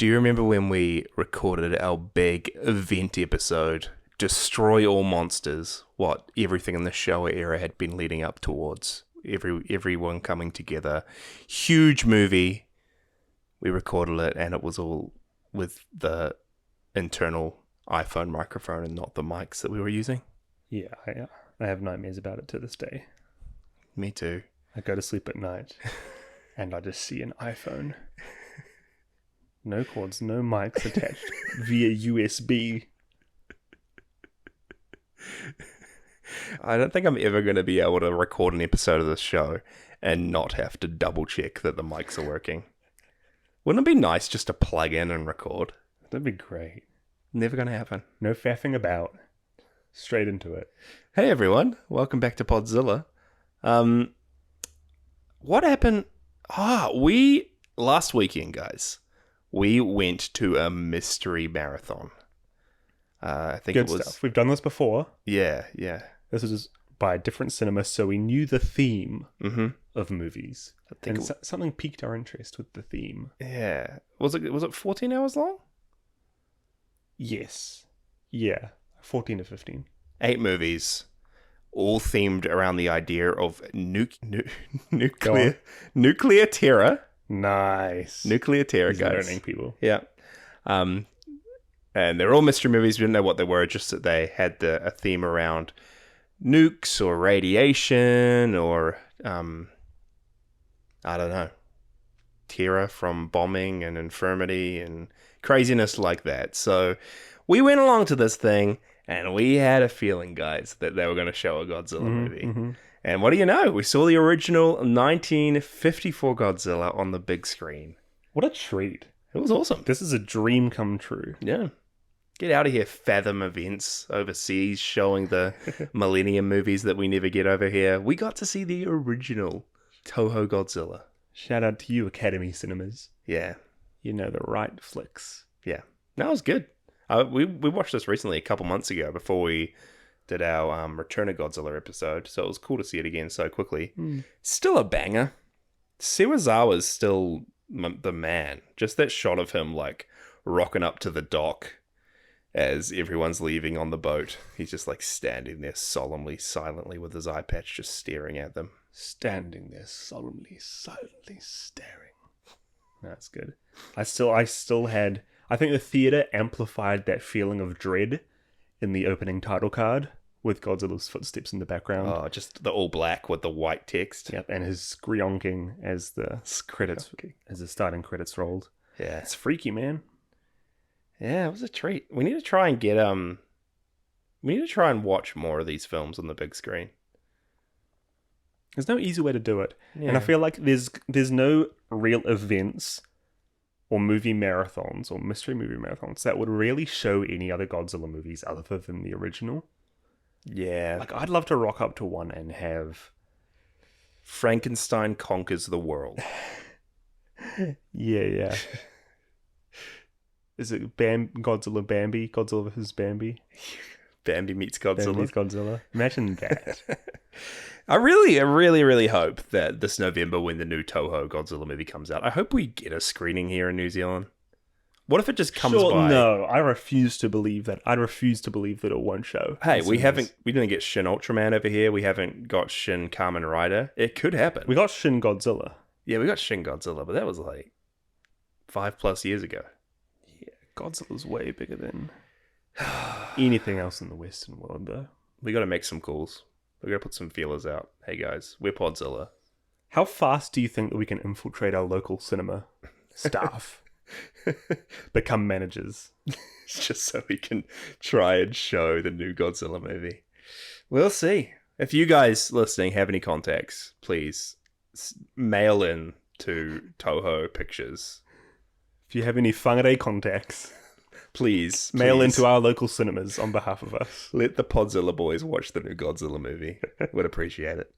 Do you remember when we recorded our big event episode, Destroy All Monsters, what everything in the Showa era had been leading up towards? Everyone coming together. Huge movie. We recorded it, and it was all with the internal iPhone microphone and not the mics that we were using. Yeah, I have nightmares about it to this day. Me too. I go to sleep at night, and I just see an iPhone. No cords, no mics attached via USB. I don't think I'm ever going to be able to record an episode of this show and not have to double check that the mics are working. Wouldn't it be nice just to plug in and record? That'd be great. Never going to happen. No faffing about. Straight into it. Hey everyone, welcome back to Godzilla. What happened? Last weekend, guys, we went to a mystery marathon. I think Good it was stuff. We've done this before. Yeah. This was by a different cinema, so we knew the theme of movies. I think and something piqued our interest with the theme. Yeah. Was it 14 hours long? Yes. Yeah. 14 to 15. 8 movies, all themed around the idea of nuclear terror. Nice. Nuclear terror, He's guys. learning people. Yeah. And they're all mystery movies. We didn't know what they were, just that they had a theme around nukes or radiation or, I don't know, terror from bombing and infirmity and craziness like that. So we went along to this thing and we had a feeling, guys, that they were going to show a Godzilla movie. Mm-hmm. And what do you know? We saw the original 1954 Godzilla on the big screen. What a treat. It was awesome. This is a dream come true. Yeah. Get out of here, Fathom events overseas showing the Millennium movies that we never get over here. We got to see the original Toho Godzilla. Shout out to you, Academy Cinemas. Yeah. You know the right flicks. Yeah. No, it was good. We watched this recently a couple months ago before we did our Return of Godzilla episode, so it was cool to see it again so quickly. Still a banger. Sewazawa's still the man. Just that shot of him like rocking up to the dock as everyone's leaving on the boat. He's just like standing there solemnly, silently with his eye patch just staring at them. Standing there solemnly, silently staring. That's good. I still had... I think the theater amplified that feeling of dread in the opening title card with Godzilla's footsteps in the background. Oh, just the all black with the white text. Yep, and his screonking as the credits, as the starting credits rolled. Yeah, it's freaky, man. Yeah, it was a treat. We need to try and get we need to try and watch more of these films on the big screen. There's no easy way to do it, and I feel like there's no real events or movie marathons or mystery movie marathons that would really show any other Godzilla movies other than the original. Yeah. Like, I'd love to rock up to one and have... Frankenstein Conquers the World. Yeah. Is it Godzilla Bambi? Godzilla vs. Bambi? Bambi meets Godzilla. Bambi meets Godzilla. Imagine that. I really hope that this November, when the new Toho Godzilla movie comes out, I hope we get a screening here in New Zealand. What if it just comes by? No, I refuse to believe that. I refuse to believe that it won't show. Hey, we didn't get Shin Ultraman over here. We haven't got Shin Kamen Rider. It could happen. We got Shin Godzilla. Yeah, we got Shin Godzilla, but that was like 5+ years ago. Yeah, Godzilla's way bigger than anything else in the Western world, though. We got to make some calls. We got to put some feelers out. Hey guys, we're Podzilla. How fast do you think that we can infiltrate our local cinema staff? Become managers. Just so we can try and show the new Godzilla movie. We'll see. If you guys listening have any contacts, please mail in to Toho Pictures. If you have any whangare contacts, please mail into our local cinemas on behalf of us. Let the Podzilla boys watch the new Godzilla movie. Would appreciate it.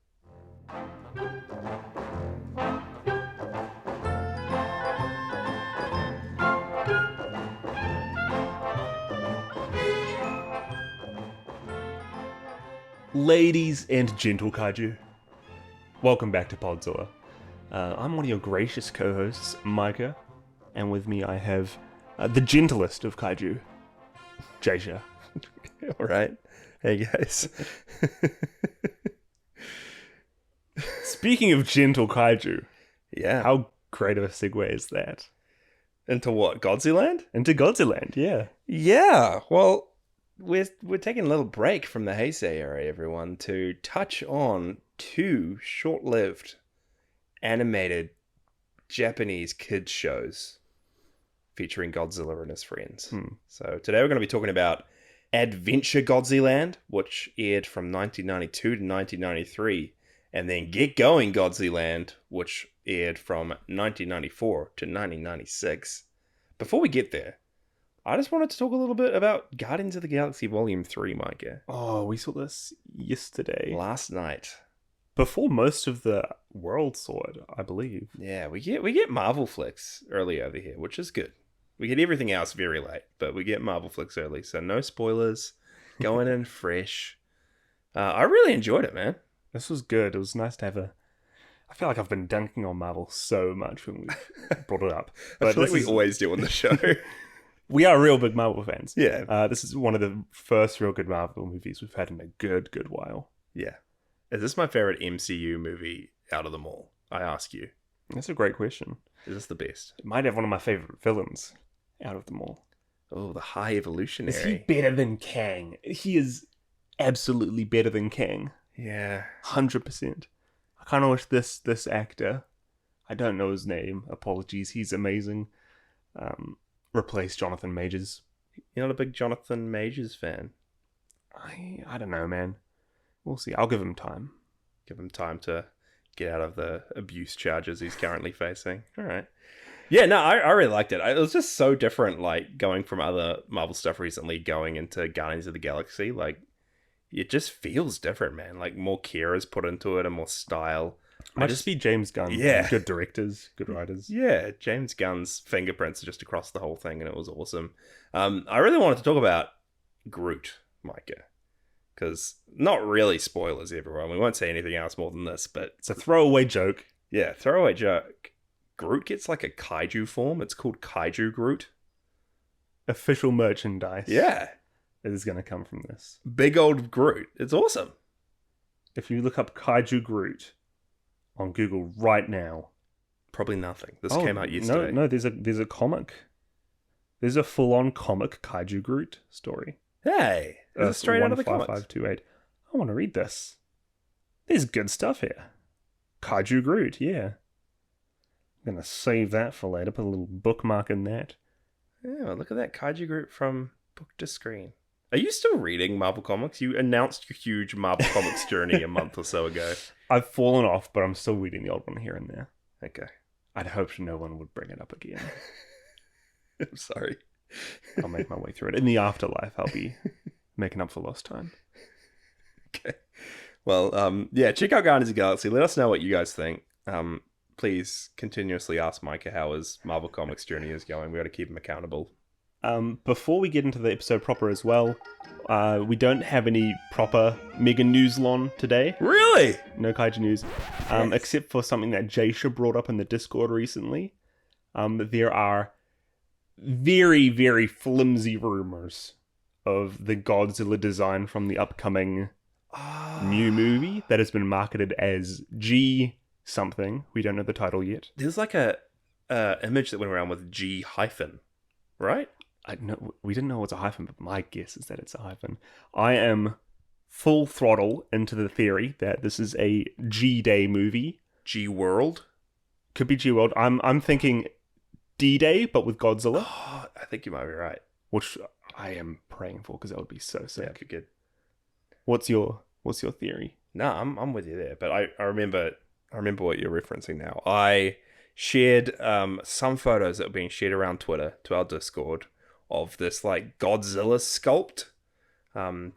Ladies and gentle kaiju, welcome back to Podzilla. I'm one of your gracious co-hosts, Mykah, and with me I have The gentlest of kaiju, Jasher. All right. Hey, guys. Speaking of gentle kaiju, Yeah. how great of a segue is that? Into what? Godzilland? Into Godzilland, yeah. Yeah. Well, we're taking a little break from the Heisei era, everyone, to touch on 2 short-lived animated Japanese kids shows featuring Godzilla and his friends. So today we're going to be talking about Adventure Godzilland, which aired from 1992 to 1993, and then Get Going Godzilland, which aired from 1994 to 1996. Before we get there, I just wanted to talk a little bit about Guardians of the Galaxy Volume 3, Mykah. Oh, we saw this yesterday. Last night. Before most of the world saw it, I believe. Yeah, we get Marvel flicks early over here, which is good. We get everything else very late, but we get Marvel flicks early, so no spoilers. Going in fresh. I really enjoyed it, man. This was good. It was nice to have I feel like I've been dunking on Marvel so much when we brought it up. But I feel like we always do on the show. We are real big Marvel fans. Yeah. This is one of the first real good Marvel movies we've had in a good while. Yeah. Is this my favorite MCU movie out of them all? I ask you. That's a great question. Is this the best? It might have one of my favorite villains out of them all. Oh, the High Evolutionary. Is he better than Kang? He is absolutely better than Kang. Yeah. 100%. I kind of wish this actor, I don't know his name, apologies, he's amazing, replace Jonathan Majors. You're not a big Jonathan Majors fan? I don't know, man. We'll see. I'll give him time. Give him time to get out of the abuse charges he's currently facing. All right. Yeah, no, I really liked it. It was just so different, like, going from other Marvel stuff recently, going into Guardians of the Galaxy. Like, it just feels different, man. Like, more care is put into it and more style. Might just be James Gunn. Yeah. Good directors, good writers. Yeah, James Gunn's fingerprints are just across the whole thing, and it was awesome. I really wanted to talk about Groot, Mykah. Because, not really spoilers, everyone. We won't say anything else more than this, but... It's a throwaway joke. Yeah, throwaway joke. Groot gets like a kaiju form. It's called Kaiju Groot. Official merchandise. Yeah. Is going to come from this. Big old Groot. It's awesome. If you look up Kaiju Groot on Google right now. Probably nothing. This came out yesterday. No, there's a comic. There's a full-on comic Kaiju Groot story. Hey. It's straight out of the comics. 15528. I want to read this. There's good stuff here. Kaiju Groot, yeah. I'm going to save that for later. Put a little bookmark in that. Yeah, well, look at that Kaiju Groot from book to screen. Are you still reading Marvel Comics? You announced your huge Marvel Comics journey a month or so ago. I've fallen off, but I'm still reading the old one here and there. Okay. I'd hoped no one would bring it up again. I'm sorry. I'll make my way through it. In the afterlife, I'll be making up for lost time. Okay. Well, yeah, check out Guardians of the Galaxy. Let us know what you guys think. Please continuously ask Mykah how his Marvel Comics journey is going. We got to keep him accountable. Before we get into the episode proper as well, we don't have any proper mega newslon today. Really? No kaiju news. Yes. Except for something that Jasher brought up in the Discord recently. There are very, very flimsy rumors of the Godzilla design from the upcoming new movie that has been marketed as G something. We don't know the title yet. There's like a image that went around with G hyphen, right? We didn't know it was a hyphen, but my guess is that it's a hyphen. I am full throttle into the theory that this is a G-Day movie. G-World? Could be G-World. I'm thinking D-Day, but with Godzilla. Oh, I think you might be right. Which I am praying for, because that would be so sick. Yeah, that'd be good. What's your theory? No, I'm with you there, but I remember what you're referencing now. I shared some photos that were being shared around Twitter to our Discord of this like Godzilla sculpt.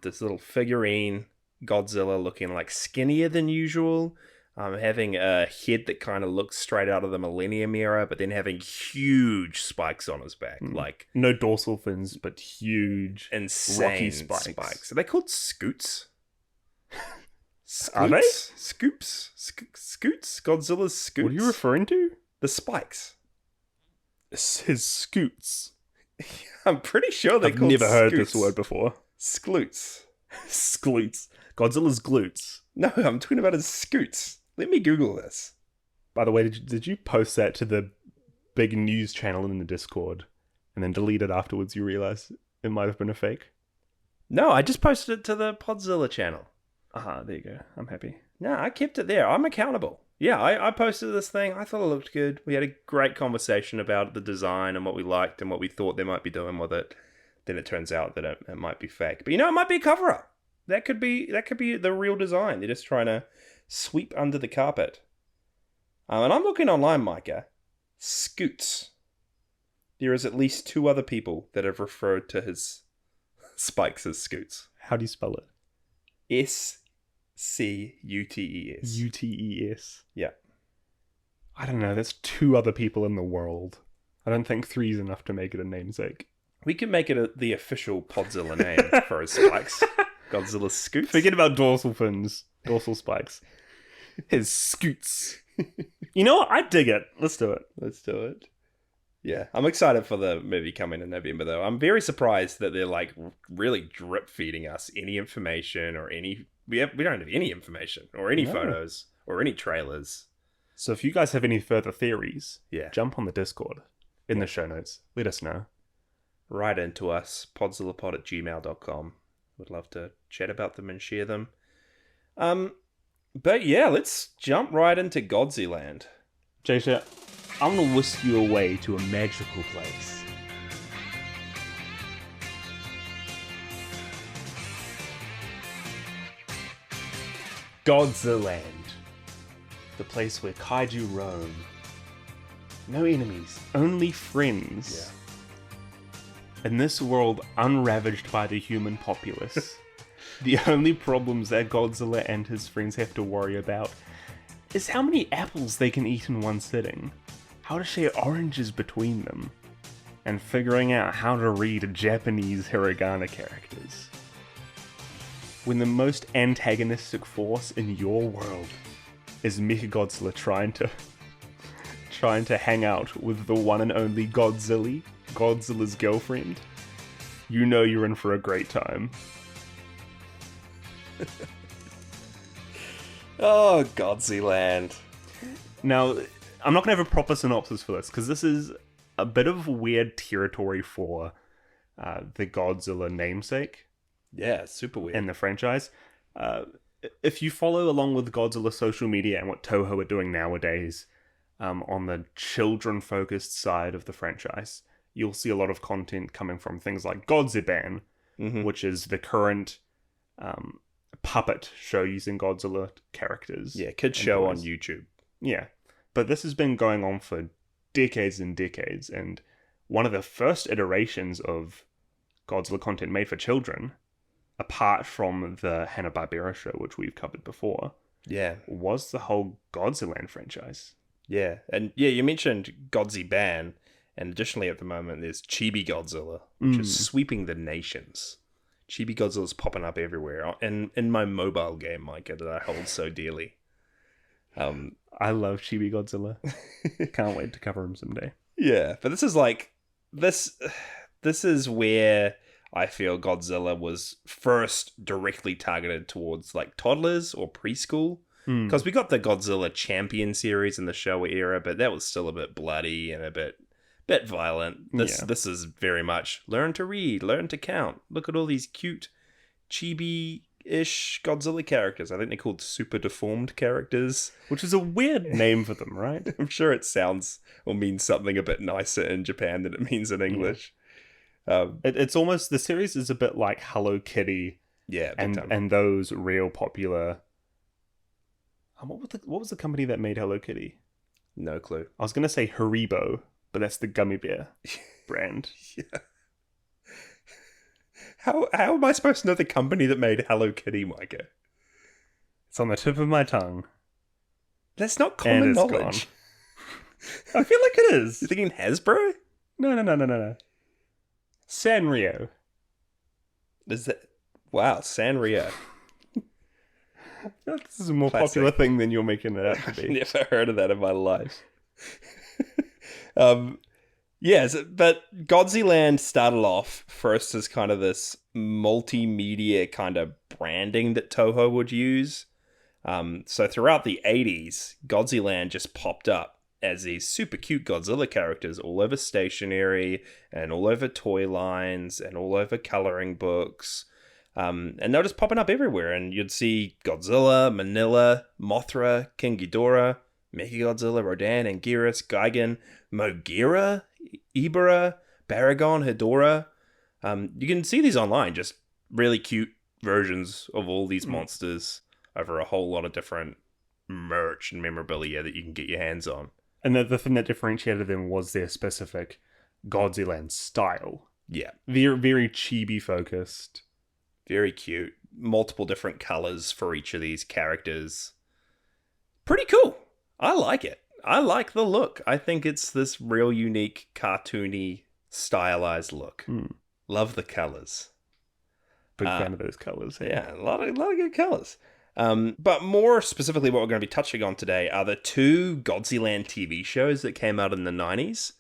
This little figurine Godzilla looking like skinnier than usual, having a head that kind of looks straight out of the Millennium era, but then having huge spikes on his back. Like no dorsal fins, but huge, insane rocky spikes. Are they called scoots? Are they? Scoops? Scoots? Godzilla's scoots? What are you referring to? The spikes. His scoots. I'm pretty sure they're I've called never heard scoots. this word before. Skloots. Skloots. Godzilla's glutes. No, I'm talking about his scoots. Let me Google this. By the way, did you post that to the big news channel in the Discord and then delete it afterwards? You realize it might have been a fake? No, I just posted it to the Podzilla channel. There you go. I'm happy. No, I kept it there. I'm accountable. Yeah, I posted this thing. I thought it looked good. We had a great conversation about the design and what we liked and what we thought they might be doing with it. Then it turns out that it might be fake. But it might be a cover-up. That could be the real design. They're just trying to sweep under the carpet. And I'm looking online, Mykah. Scoots. There is at least 2 other people that have referred to his spikes as scoots. How do you spell it? Scutes. Utes. Yeah. I don't know. That's 2 other people in the world. I don't think 3 is enough to make it a namesake. We could make it the official Podzilla name for his spikes. Godzilla scoots. Forget about dorsal fins. Dorsal spikes. His scoots. You know what? I dig it. Let's do it. Let's do it. Yeah, I'm excited for the movie coming in November, though. I'm very surprised that they're like really drip feeding us any information or any. We don't have any information or any photos or any trailers. So if you guys have any further theories, Yeah, jump on the Discord in the show notes. Let us know. Write into us, podzillapod@gmail.com. Would love to chat about them and share them. But yeah, let's jump right into Godzilland. Jasher, I'm going to whisk you away to a magical place. Godzilland. The place where kaiju roam. No enemies, only friends. Yeah. In this world unravaged by the human populace, the only problems that Godzilla and his friends have to worry about is how many apples they can eat in one sitting, how to share oranges between them, and figuring out how to read Japanese hiragana characters. When the most antagonistic force in your world is Mechagodzilla trying to hang out with the one and only Godzilla, Godzilla's girlfriend, you know you're in for a great time. Oh, Godzilland. Now, I'm not going to have a proper synopsis for this, because this is a bit of weird territory for the Godzilla namesake. Yeah, super weird. In the franchise. If you follow along with Godzilla social media and what Toho are doing nowadays, on the children-focused side of the franchise, you'll see a lot of content coming from things like Godzilland, which is the current puppet show using Godzilla characters. Yeah, kids show on YouTube. Yeah, but this has been going on for decades and decades, and one of the first iterations of Godzilla content made for children, apart from the Hanna-Barbera show, which we've covered before, was the whole Godzilland franchise. Yeah, and yeah, you mentioned Godzilland, and additionally at the moment there's Chibi Godzilla, which is sweeping the nations. Chibi Godzilla's popping up everywhere, in my mobile game, Mykah, that I hold so dearly. I love Chibi Godzilla. Can't wait to cover him someday. Yeah, but this is like, this is where I feel Godzilla was first directly targeted towards like toddlers or preschool. Because we got the Godzilla Champion series in the Showa era, but that was still a bit bloody and a bit violent. This is very much learn to read, learn to count. Look at all these cute chibi-ish Godzilla characters. I think they're called super deformed characters. Which is a weird name for them, right? I'm sure it sounds or means something a bit nicer in Japan than it means in English. It's almost, the series is a bit like Hello Kitty. Yeah, and those real popular... What was the company that made Hello Kitty? No clue. I was going to say Haribo, but that's the gummy bear brand. Yeah. How am I supposed to know the company that made Hello Kitty, Mykah? It's on the tip of my tongue. That's not common knowledge. I feel like it is. You're thinking Hasbro? No. Sanrio. Is that... Wow, Sanrio. This is a more popular thing than you're making it out to be. I've never heard of that in my life. Yes, but Godzilland started off first as kind of this multimedia kind of branding that Toho would use. So throughout the 80s, Godzilland just popped up as these super cute Godzilla characters all over stationery and all over toy lines and all over coloring books. And they're just popping up everywhere. And you'd see Godzilla, MAILnilla, Mothra, King Ghidorah, Mechagodzilla, Rodan, Anguirus, Gigan, Mogira, Ibera, Baragon, Hedorah. You can see these online, just really cute versions of all these monsters over a whole lot of different merch and memorabilia that you can get your hands on. And the thing that differentiated them was their specific Godzilland style. Yeah. Very, very chibi focused. Very cute. Multiple different colors for each of these characters. Pretty cool. I like it. I like the look. I think it's this real unique, cartoony, stylized look. Love the colors. Big fan of those colors. Yeah, a lot of good colors. But more specifically, what we're going to be touching on today are the two Godzilland TV shows that came out in the 90s.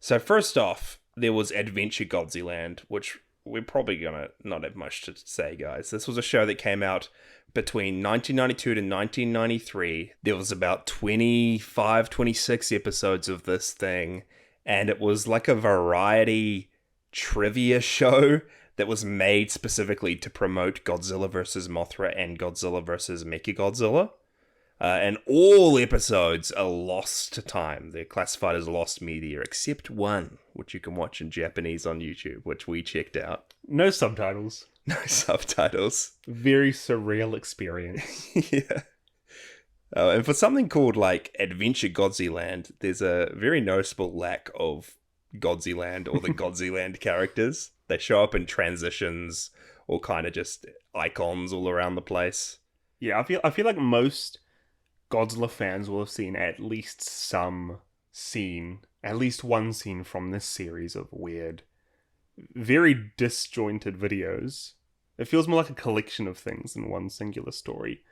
So first off, there was Adventure Godzilland, which we're probably going to not have much to say, guys. This was a show that came out between 1992 to 1993. There was about 25, 26 episodes of this thing, and it was like a variety trivia show that was made specifically to promote Godzilla vs. Mothra and Godzilla vs. Mechagodzilla. And all episodes are lost to time. They're classified as lost media, except one, which you can watch in Japanese on YouTube, which we checked out. No subtitles. No subtitles. Very surreal experience. Yeah. And for something called, like, Adventure Godzilland, there's a very noticeable lack of Godzilland or the Godzilland characters. They show up in transitions or kind of just icons all around the place. Yeah, I feel like most Godzilla fans will have seen at least some scene, at least one scene from this series of weird, very disjointed videos. It feels more like a collection of things in one singular story.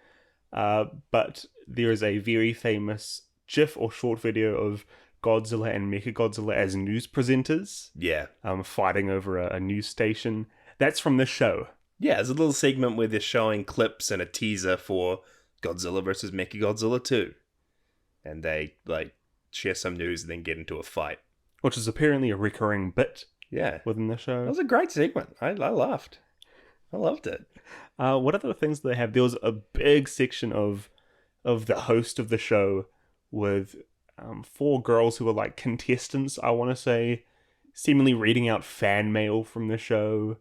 But there is a very famous GIF or short video of Godzilla and Mechagodzilla as news presenters. Yeah. Fighting over a news station. That's from this show. Yeah, there's a little segment where they're showing clips and a teaser for Godzilla vs. Mechagodzilla 2. And they, like, share some news and then get into a fight. Which is apparently a recurring bit within the show. That was a great segment. I laughed. I loved it. What other things do they have? There was a big section of the host of the show with 4 girls who were like contestants, I want to say, seemingly reading out fan mail from the show.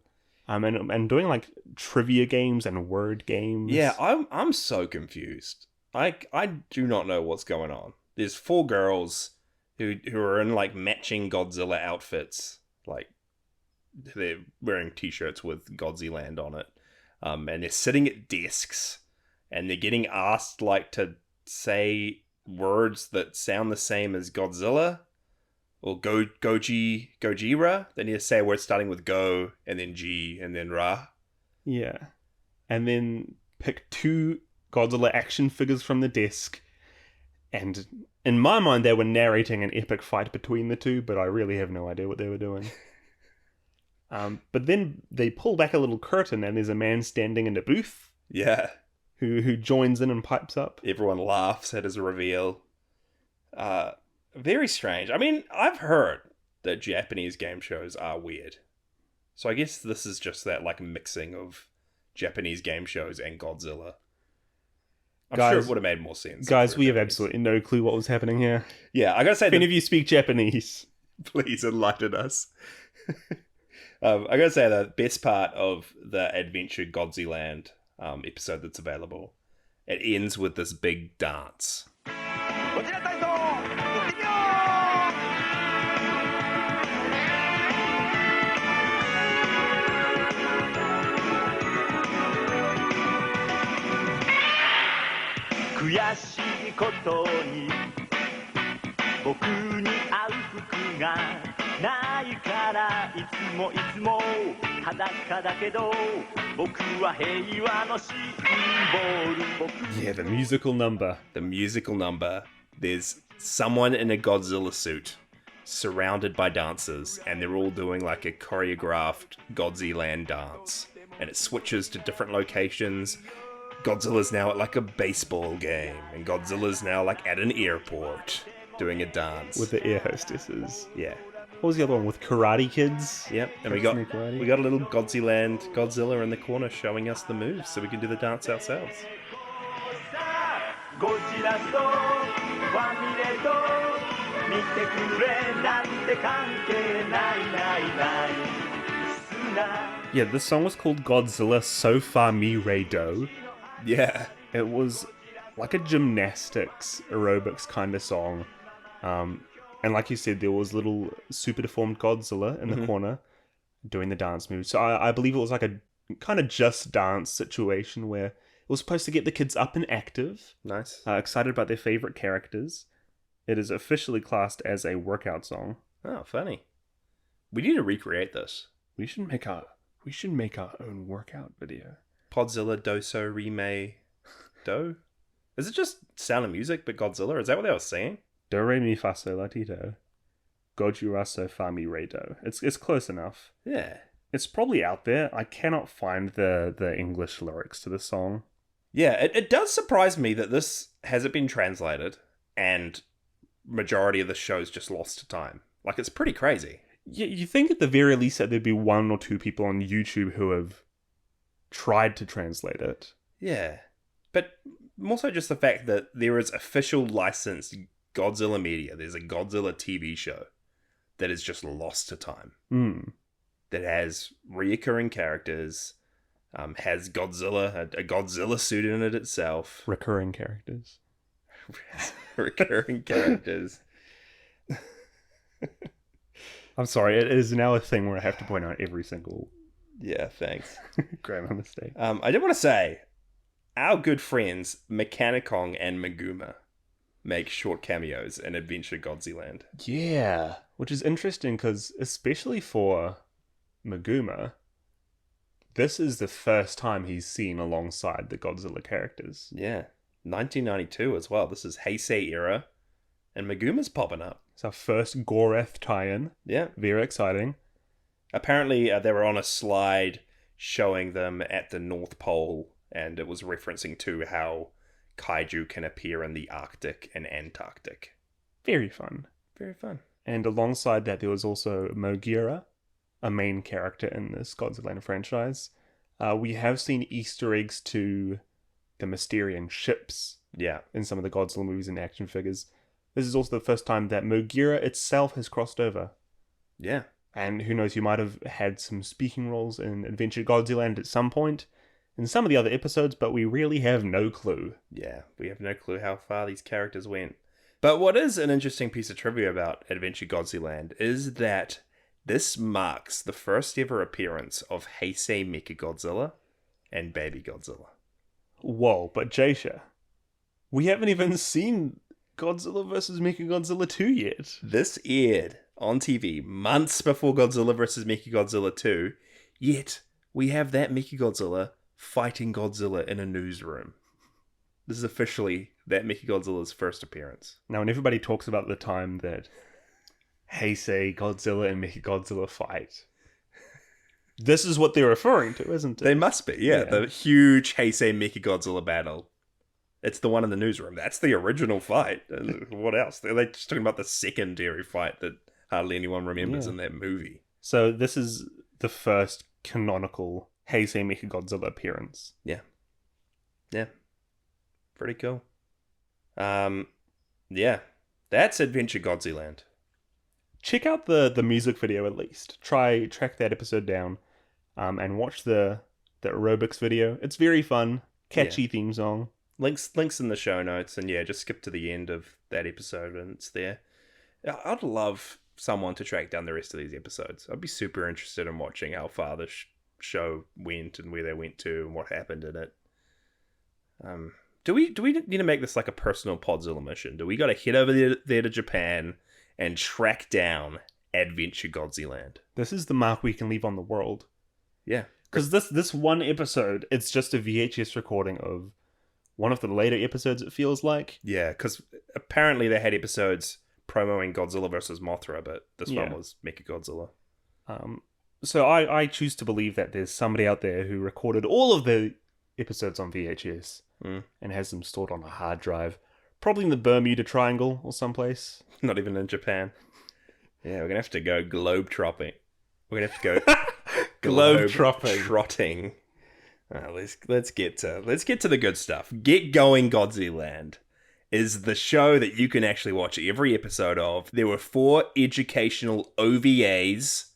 And doing like trivia games and word games. Yeah, I'm so confused. I do not know what's going on. There's 4 girls who are in like matching Godzilla outfits, like they're wearing t-shirts with Godzilland on it, and they're sitting at desks, and they're getting asked like to say words that sound the same as Godzilla. Or Gojira. They need to say a word starting with Go, and then G, and then Ra. Yeah. And then pick 2 Godzilla action figures from the desk. And in my mind, they were narrating an epic fight between the two, but I really have no idea what they were doing. But then they pull back a little curtain, and there's a man standing in a booth. Yeah. Who joins in and pipes up. Everyone laughs at his reveal. Very strange. I mean, I've heard that Japanese game shows are weird. So I guess this is just that, like, mixing of Japanese game shows and Godzilla. I'm sure it would have made more sense. Guys, we have absolutely no clue what was happening here. Yeah, I gotta say... If any of you speak Japanese, please enlighten us. I gotta say, the best part of the Adventure Godzilland episode that's available, it ends with this big dance. Yeah, the musical number. The musical number. There's someone in a Godzilla suit surrounded by dancers, and they're all doing like a choreographed Godzilland dance. And it switches to different locations. Godzilla's now at like a baseball game, and Godzilla's now like at an airport doing a dance. With the air hostesses. Yeah. What was the other one? With Karate Kids? Yep, and we got a little Godzilla in the corner showing us the moves so we can do the dance ourselves. Yeah, this song was called Godzilla So Far Mi Re Do. Yeah. It was like a gymnastics, aerobics kind of song. And like you said, there was little super deformed Godzilla in the corner doing the dance moves. So I believe it was like a kind of Just Dance situation where it was supposed to get the kids up and active. Nice. Excited about their favorite characters. It is officially classed as a workout song. Oh, funny. We need to recreate this. We should make our own workout video. Podzilla Doso Rime Do? Is it just Sound of Music but Godzilla? Is that what they were saying? Do re mi fa sol la ti do. Goju so fa mi re do. It's close enough. Yeah. It's probably out there. I cannot find the English lyrics to the song. Yeah, it does surprise me that this hasn't been translated and majority of the show's just lost to time. Like, it's pretty crazy. Yeah, you think at the very least that there'd be one or two people on YouTube who have tried to translate it. Yeah. But more so just the fact that there is official licensed Godzilla media. There's a Godzilla TV show that is just lost to time. That has reoccurring characters, has Godzilla, a Godzilla suit in it itself. Recurring characters. Recurring characters. I'm sorry, it is now a thing where I have to point out every single Yeah, thanks. grammar mistake. I did want to say, our good friends Mechanicong and Meguma make short cameos in Adventure Godzilland. Yeah, which is interesting because especially for Meguma, this is the first time he's seen alongside the Godzilla characters. Yeah, 1992 as well. This is Heisei era, and Meguma's popping up. It's our first Goreth tie-in. Yeah. Very exciting. Apparently, they were on a slide showing them at the North Pole, and it was referencing to how kaiju can appear in the Arctic and Antarctic. Very fun. Very fun. And alongside that, there was also Mogira, a main character in this Godzilla franchise. We have seen Easter eggs to the Mysterian ships in some of the Godzilla movies and action figures. This is also the first time that Mogira itself has crossed over. Yeah. And who knows, you might have had some speaking roles in Adventure Godzilland at some point in some of the other episodes, but we really have no clue. Yeah, we have no clue how far these characters went. But what is an interesting piece of trivia about Adventure Godzilland is that this marks the first ever appearance of Heisei Mechagodzilla and Baby Godzilla. Whoa, but Jasher, we haven't even seen Godzilla vs. Mechagodzilla 2 yet. This aired on TV months before Godzilla vs. Mechagodzilla 2, yet we have that Mechagodzilla fighting Godzilla in a newsroom. This is officially that Mechagodzilla's first appearance. Now, when everybody talks about the time that Heisei, Godzilla, and Mechagodzilla fight, this is what they're referring to, isn't it? They must be, yeah. The huge Heisei Mechagodzilla battle. It's the one in the newsroom. That's the original fight. What else? They're just talking about the secondary fight that hardly anyone remembers in that movie. So this is the first canonical Heisei Mechagodzilla appearance. Yeah. Yeah. Pretty cool. Yeah. That's Adventure Godzilland. Check out the music video at least. Track that episode down and watch the aerobics video. It's very fun. Catchy theme song. Links in the show notes, and just skip to the end of that episode and it's there. I'd love someone to track down the rest of these episodes. I'd be super interested in watching how far the show went and where they went to and what happened in it. Do we need to make this like a personal Podzilla mission? Do we got to head over there to Japan and track down Adventure Godzilland? This is the mark we can leave on the world. Yeah. Because this one episode, it's just a VHS recording of one of the later episodes, it feels like. Yeah, because apparently they had episodes promoing Godzilla versus Mothra, but this one Yeah. was Mechagodzilla. So I choose to believe that there's somebody out there who recorded all of the episodes on VHS and has them stored on a hard drive, probably in the Bermuda Triangle or someplace. Not even in Japan. Yeah, we're gonna have to go globe-trotting. We're gonna have to go Globe-trotting. trotting. Let's get to the good stuff. Get Going Godzilland is the show that you can actually watch every episode of. There were 4 educational OVAs,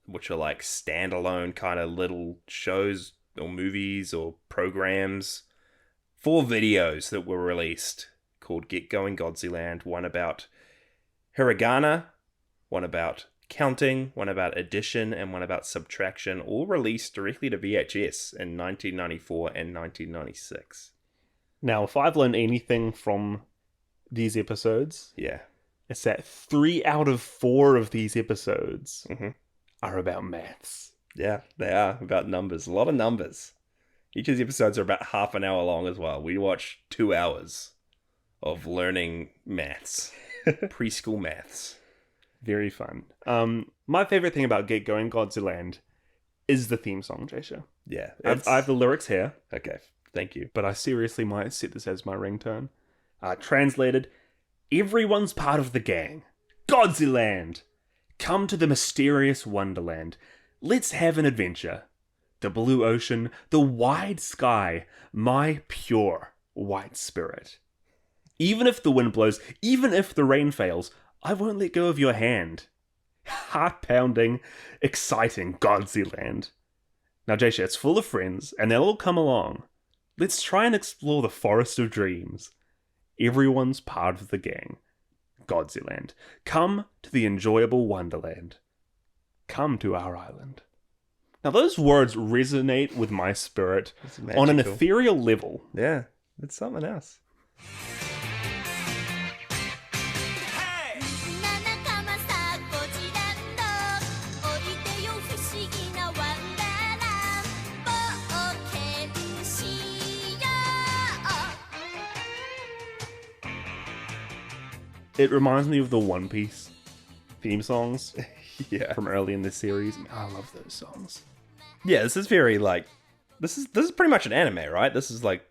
which are like standalone kind of little shows or movies or programs. 4 videos that were released called Get Going Godzilland. One about hiragana, one about counting, one about addition, and one about subtraction, all released directly to VHS in 1994 and 1996. Now, if I've learned anything from these episodes, Yeah. it's that 3 out of 4 of these episodes Mhm. are about maths. Yeah, they are about numbers. A lot of numbers. Each of the episodes are about half an hour long as well. We watched 2 hours of learning maths. Preschool maths. Very fun. My favorite thing about Get Going Godzilland is the theme song, Jasher. Yeah. I have the lyrics here, Okay, thank you. but I seriously might set this as my ringtone. Translated, everyone's part of the gang. Godzilland! Come to the mysterious wonderland. Let's have an adventure. The blue ocean, the wide sky, my pure white spirit. Even if the wind blows, even if the rain fails, I won't let go of your hand. Heart-pounding, exciting Godzilland. Now, Jasher, it's full of friends, and they'll all come along. Let's try and explore the forest of dreams. Everyone's part of the gang. Godzilland. Come to the enjoyable wonderland. Come to our island. Now, those words resonate with my spirit on an magical. ethereal level. Yeah, it's something else. It reminds me of the One Piece theme songs Yeah. from early in the series. I love those songs. Yeah, this is very like this is pretty much an anime, right? This is like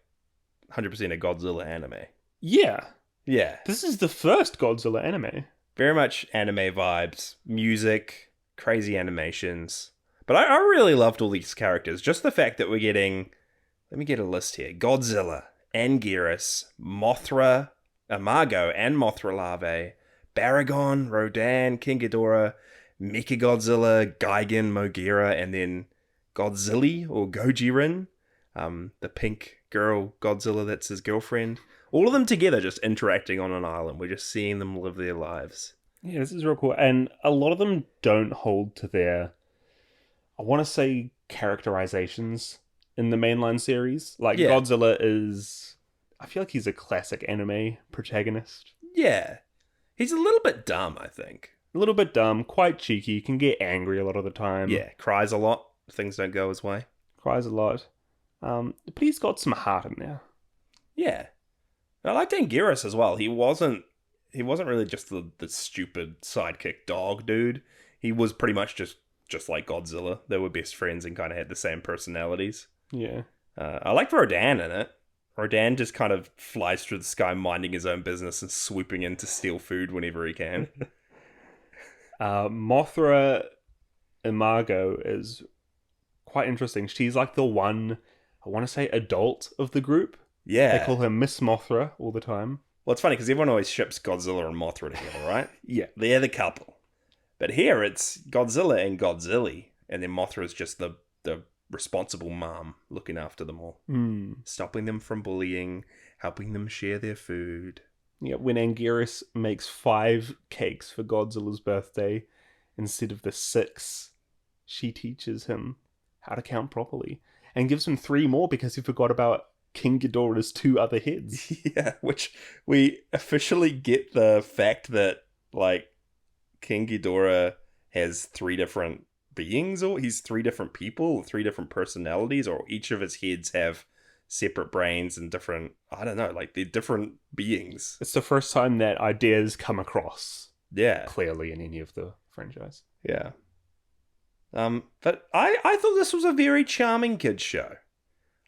100% a Godzilla anime. Yeah, Yeah. this is the first Godzilla anime. Very much anime vibes, music, crazy animations. But I really loved all these characters. Just the fact that we're getting, let me get a list here. Godzilla, Anguirus, Mothra, Imago and Mothra larvae, Baragon, Rodan, King Ghidorah, Mechagodzilla, Gigan, Mogira, and then Godzilla or Gojirin, the pink girl Godzilla that's his girlfriend. All of them together just interacting on an island. We're just seeing them live their lives. Yeah, this is real cool. And a lot of them don't hold to their, I want to say, characterizations in the mainline series. Like, Yeah. Godzilla is, I feel like he's a classic anime protagonist. Yeah. He's a little bit dumb, I think. A little bit dumb, quite cheeky, can get angry a lot of the time. Yeah, cries a lot. Things don't go his way. Cries a lot. But he's got some heart in there. Yeah. I liked Anguirus as well. He wasn't really just the stupid sidekick dog dude. He was pretty much just like Godzilla. They were best friends and kind of had the same personalities. Yeah. I liked Rodan in it. Rodan just kind of flies through the sky minding his own business and swooping in to steal food whenever he can. Mothra Imago is quite interesting. She's like the one, I want to say, adult of the group. Yeah. They call her Miss Mothra all the time. Well, it's funny because everyone always ships Godzilla and Mothra together, right? Yeah. They're the couple. But here it's Godzilla and Godzilla, and then Mothra is just the responsible mom looking after them all. Stopping them from bullying, helping them share their food. Yeah, when Anguirus makes 5 cakes for Godzilla's birthday instead of the 6, she teaches him how to count properly and gives him 3 more because he forgot about King Ghidorah's 2 other heads. Yeah, which we officially get the fact that, like, King Ghidorah has 3 different beings, or he's 3 different people, 3 different personalities, or each of his heads have separate brains and different, I don't know, like they're different beings. It's the first time that ideas come across Yeah. clearly in any of the franchise. Yeah. But I thought this was a very charming kids show.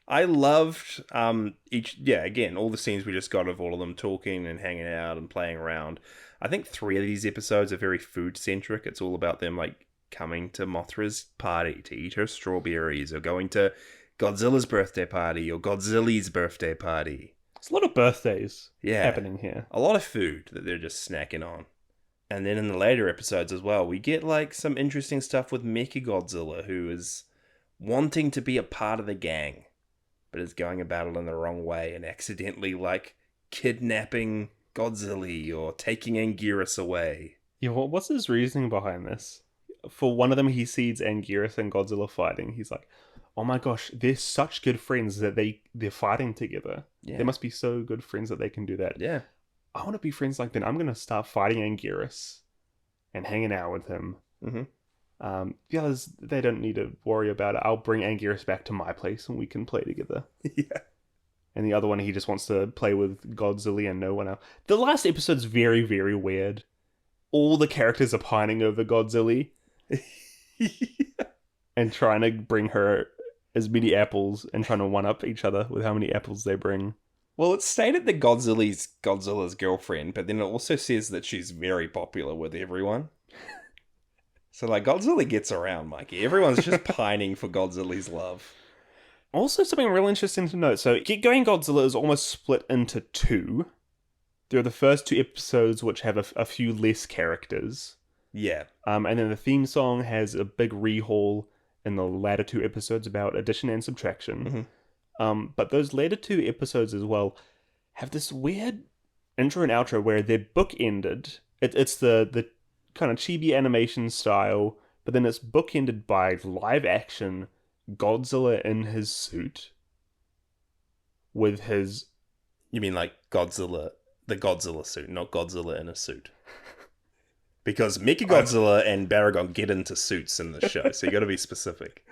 I loved again, all the scenes we just got of all of them talking and hanging out and playing around. I think 3 of these episodes are very food centric. It's all about them like coming to Mothra's party to eat her strawberries, or going to Godzilla's birthday party, or Godzilla's birthday party. There's a lot of birthdays Yeah. happening here. A lot of food that they're just snacking on. And then in the later episodes as well, we get like some interesting stuff with Mykah Godzilla, who is wanting to be a part of the gang, but is going about it in the wrong way and accidentally like kidnapping Godzilla or taking Anguirus away. Yeah, what's his reasoning behind this? For one of them, he sees Anguirus and Godzilla fighting. He's like, oh my gosh, they're such good friends that they're fighting together. Yeah. They must be so good friends that they can do that. Yeah. I want to be friends like that. I'm going to start fighting Anguirus and hanging out with him. Mm-hmm. The others, they don't need to worry about it. I'll bring Anguirus back to my place and we can play together. Yeah. And the other one, he just wants to play with Godzilla and no one else. The last episode's very, very weird. All the characters are pining over Godzilla and trying to bring her as many apples and trying to one-up each other with how many apples they bring. Well, it's stated that Godzilla's girlfriend, but then it also says that she's very popular with everyone. So, like, Godzilla gets around, Mikey. Everyone's just pining for Godzilla's love. Also, something real interesting to note. So, Get Going Godzilla is almost split into 2. There are the first 2 episodes which have a few less characters. Yeah. And then the theme song has a big rehaul in the latter 2 episodes about addition and subtraction. Mm-hmm. But those later 2 episodes as well have this weird intro and outro where they're bookended. It's the kind of chibi animation style, but then it's bookended by live action Godzilla in his suit with his... You mean like Godzilla, the Godzilla suit, not Godzilla in a suit? Because Mykah Godzilla and Baragon get into suits in the show, so you got to be specific.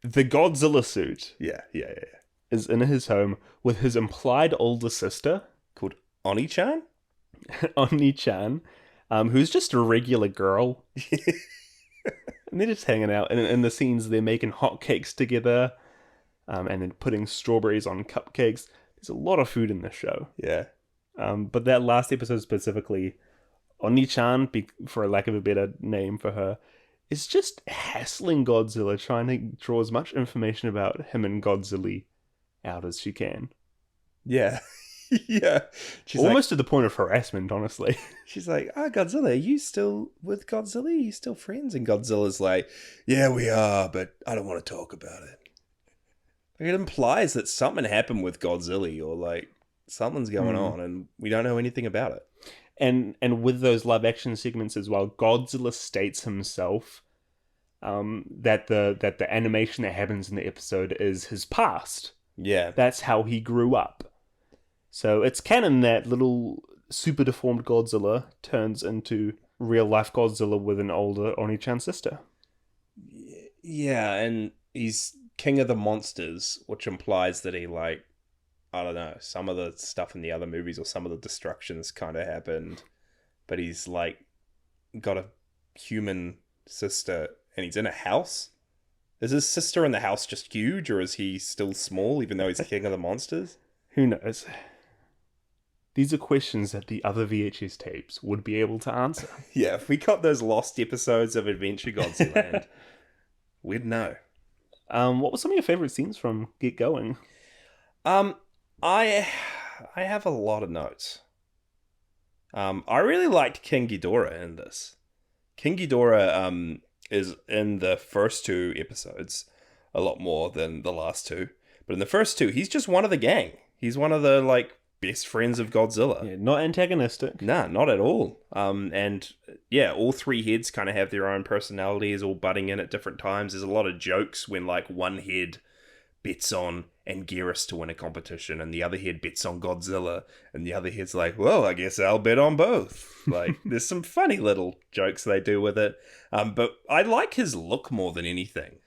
The Godzilla suit Yeah. is in his home with his implied older sister Called Onee-chan? Onee-chan, who's just a regular girl. And they're just hanging out. And in the scenes, they're making hotcakes together and then putting strawberries on cupcakes. There's a lot of food in this show. Yeah. But that last episode specifically, Onee-chan, for lack of a better name for her, is just hassling Godzilla, trying to draw as much information about him and Godzilla out as she can. Yeah. Yeah. She's Almost to the point of harassment, honestly. She's like, Godzilla, are you still with Godzilla? Are you still friends? And Godzilla's like, yeah, we are, but I don't want to talk about it. Like, it implies that something happened with Godzilla, or like something's going on and we don't know anything about it. And with those live action segments as well, Godzilla states himself that the animation that happens in the episode is his past. Yeah. That's how he grew up. So it's canon that little super deformed Godzilla turns into real life Godzilla with an older Onee-chan sister. Yeah, and he's king of the monsters, which implies that he, like, I don't know, some of the stuff in the other movies or some of the destructions kind of happened, but he's, like, got a human sister and he's in a house. Is his sister in the house just huge, or is he still small even though he's king of the monsters? Who knows? These are questions that the other VHS tapes would be able to answer. Yeah, if we got those lost episodes of Adventure Godzilland, we'd know. What were some of your favourite scenes from Get Going? I have a lot of notes. I really liked King Ghidorah in this. King Ghidorah is in the first 2 episodes a lot more than the last 2. But in the first 2, he's just one of the gang. He's one of the, like, best friends of Godzilla. Yeah, not antagonistic. Nah, not at all. And yeah, all 3 heads kind of have their own personalities, all butting in at different times. There's a lot of jokes when, like, one head bets on Anguirus to win a competition and the other head bets on Godzilla and the other head's like, well, I guess I'll bet on both. Like, there's some funny little jokes they do with it. But I like his look more than anything.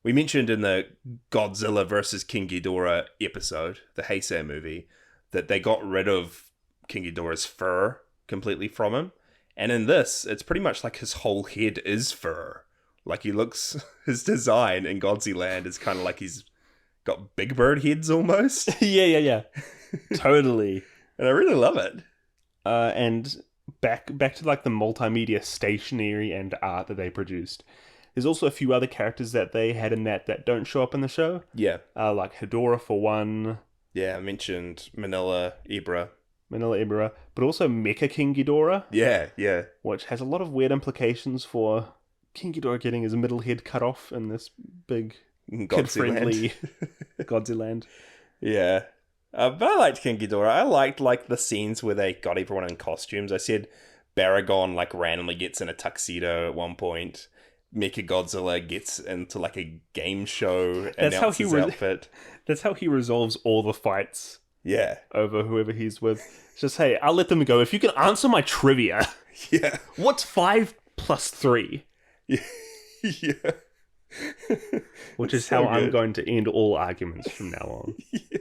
We mentioned in the Godzilla versus King Ghidorah episode, the Heisei movie, that they got rid of King Ghidorah's fur completely from him. And in this, it's pretty much like his whole head is fur. Like his design in Godzilland is kind of like he's got Big Bird heads almost. Yeah. Totally. And I really love it. And back to like the multimedia stationery and art that they produced. There's also a few other characters that they had in that don't show up in the show. Yeah. Like Hedorah for one. Yeah, I mentioned MAILnilla, Ibra. MAILnilla, Ibra. But also Mykah King Ghidorah. Yeah. Which has a lot of weird implications for King Ghidorah getting his middle head cut off in this big, kid-friendly Godzilland. Yeah. But I liked King Ghidorah. I liked like the scenes where they got everyone in costumes. I said Baragon like randomly gets in a tuxedo at one point. Mechagodzilla gets into like a game show outfit. That's how he resolves all the fights. Yeah. Over whoever he's with. It's just, hey, I'll let them go. If you can answer my trivia. Yeah. What's 5 plus 3? Yeah. Which is so how good. I'm going to end all arguments from now on. Yeah.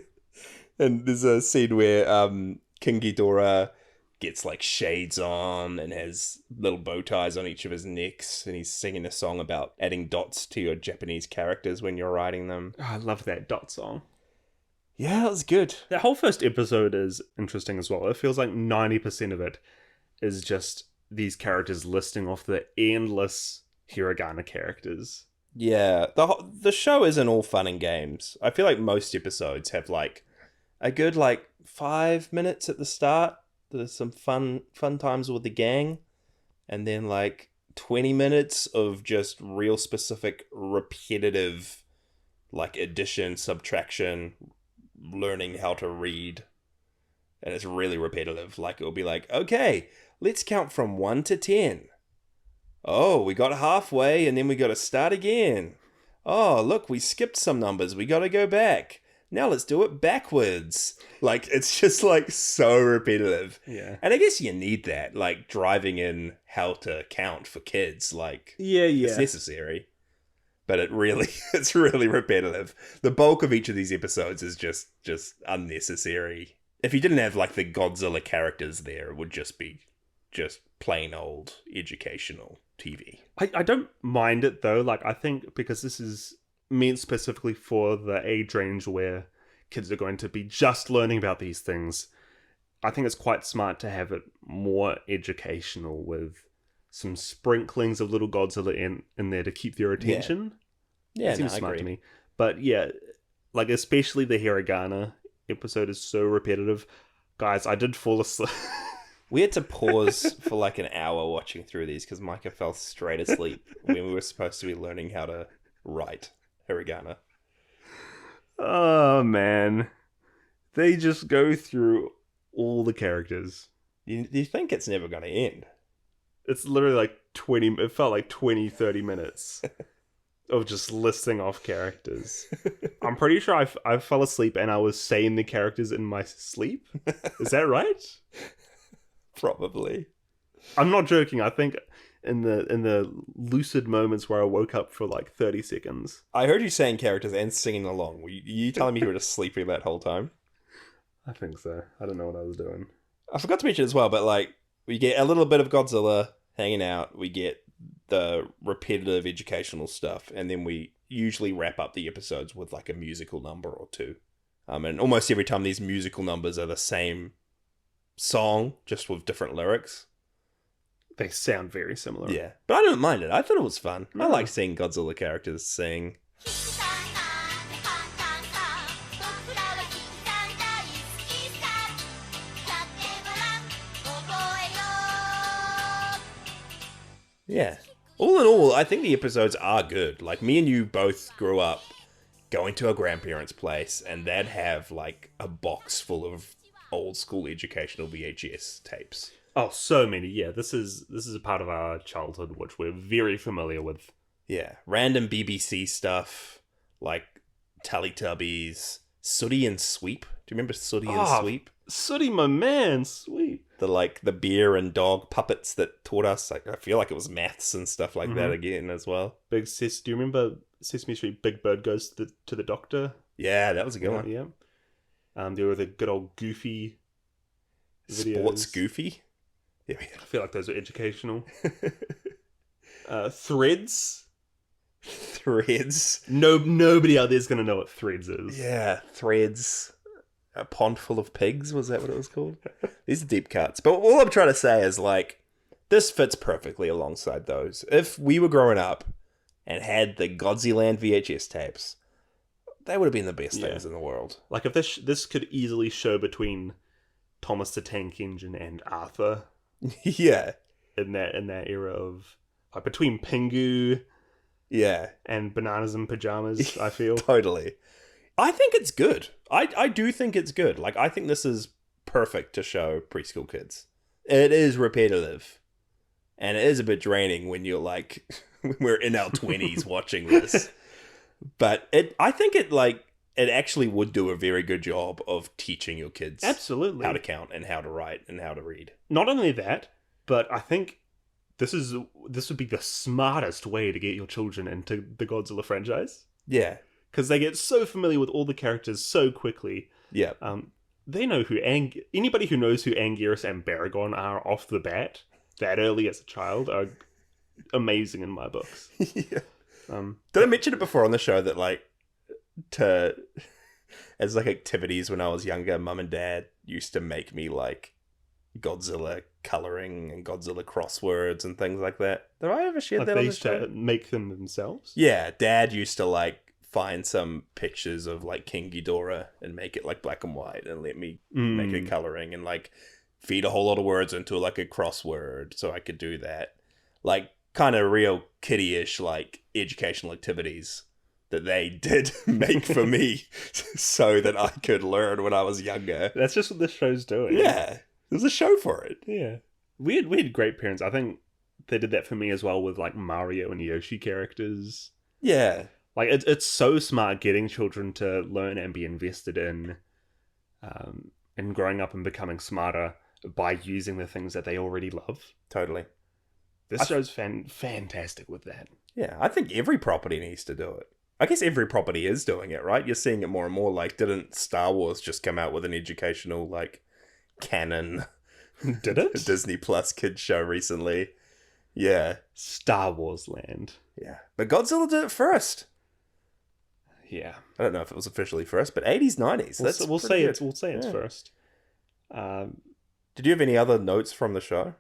And there's a scene where King Ghidorah gets like shades on and has little bow ties on each of his necks, and he's singing a song about adding dots to your Japanese characters when you're writing them. Oh, I love that dot song. Yeah, that was good. That whole first episode is interesting as well. It feels like 90% of it is just these characters listing off the endless hiragana characters. Yeah, the show isn't all fun and games. I feel like most episodes have like a good like 5 minutes at the start. There's some fun times with the gang, and then like 20 minutes of just real specific repetitive like addition, subtraction, learning how to read. And it's really repetitive. Like it'll be like, okay, let's count from 1 to 10. Oh, we got halfway and then we got to start again. Oh, look, we skipped some numbers. We got to go back. Now let's do it backwards. Like, it's just like so repetitive. Yeah. And I guess you need that, like driving in how to count for kids. Like, yeah. It's necessary. But it's really repetitive. The bulk of each of these episodes is just unnecessary. If you didn't have like the Godzilla characters there, it would just be just plain old educational TV. I don't mind it though. Like, I think because this is meant specifically for the age range where kids are going to be just learning about these things, I think it's quite smart to have it more educational with some sprinklings of little Godzilla in there to keep their attention. Yeah, it seems smart to me. But yeah, like especially the hiragana episode is so repetitive. Guys, I did fall asleep. We had to pause for like an hour watching through these because Mykah fell straight asleep when we were supposed to be learning how to write hiragana. Oh, man. They just go through all the characters. You think it's never going to end? It's literally like 20... It felt like 20, 30 minutes of just listing off characters. I'm pretty sure I fell asleep and I was saying the characters in my sleep. Is that right? Probably. I'm not joking. I think in the lucid moments where I woke up for like 30 seconds. I heard you saying characters and singing along. Were you telling me you were just sleeping that whole time? I think so. I don't know what I was doing. I forgot to mention as well, but like we get a little bit of Godzilla hanging out. We get the repetitive educational stuff, and then we usually wrap up the episodes with like a musical number or two. And almost every time these musical numbers are the same song, just with different lyrics. They sound very similar. Yeah, but I don't mind it. I thought it was fun. I like seeing Godzilla characters sing. Yeah. All in all, I think the episodes are good. Like, me and you both grew up going to our grandparents' place, and they'd have like a box full of old school educational VHS tapes. Oh, so many. Yeah, this is a part of our childhood which we're very familiar with. Yeah, random BBC stuff like Teletubbies, Sooty and Sweep. Do you remember Sooty and Oh, Sweep? Sooty, my man, sweet. The bear and dog puppets that taught us, like, I feel like it was maths and stuff like that Mhm. again as well. Do you remember Sesame Street? Big Bird goes to the doctor. Yeah, that was a good one. Yeah. There were the good old Goofy Sports videos. Goofy. Yeah, I feel like those are educational. Threads. Threads. Nobody out there's gonna know what Threads is. Yeah, Threads. A pond full of pigs, was that what it was called? These are deep cuts. But all I'm trying to say is, like, this fits perfectly alongside those. If we were growing up and had the Godzilland VHS tapes, they would have been the best things in the world. Like, if this could easily show between Thomas the Tank Engine and Arthur Yeah. in that era of, like, between Pingu and Bananas in Pajamas, I feel. Totally. I think it's good. I do think it's good. Like, I think this is perfect to show preschool kids. It is repetitive. And it is a bit draining when you're like, when we're in our 20s watching this. But I think it actually would do a very good job of teaching your kids Absolutely how to count and how to write and how to read. Not only that, but I think this would be the smartest way to get your children into the Godzilla franchise. Yeah. Because they get so familiar with all the characters so quickly. Yeah. They know who anybody who knows who Anguirus and Baragon are off the bat, that early as a child, are amazing in my books. Yeah. Did I mention it before on the show that, like, as like activities when I was younger, Mum and Dad used to make me, like, Godzilla coloring and Godzilla crosswords and things like that? Did I ever share Like that they on the used show? to make them themselves. Yeah, Dad used to, like, find some pictures of, like, King Ghidorah and make it, like, black and white and let me make it coloring and, like, feed a whole lot of words into, like, a crossword so I could do that. Like, kind of real kiddie-ish, like, educational activities that they did make for me so that I could learn when I was younger. That's just what this show's doing. Yeah, there's a show for it. Yeah. We had great parents. I think they did that for me as well with, like, Mario and Yoshi characters. Yeah. Like, it's so smart getting children to learn and be invested in growing up and becoming smarter by using the things that they already love. Totally. This show's fantastic with that. Yeah, I think every property needs to do it. I guess every property is doing it, right? You're seeing it more and more. Like, didn't Star Wars just come out with an educational, like, canon Did it? Disney Plus kids show recently? Yeah. Star Wars Land. Yeah. But Godzilla did it first. Yeah. I don't know if it was officially first, but 80s, 90s. We'll say it's first. Did you have any other notes from the show?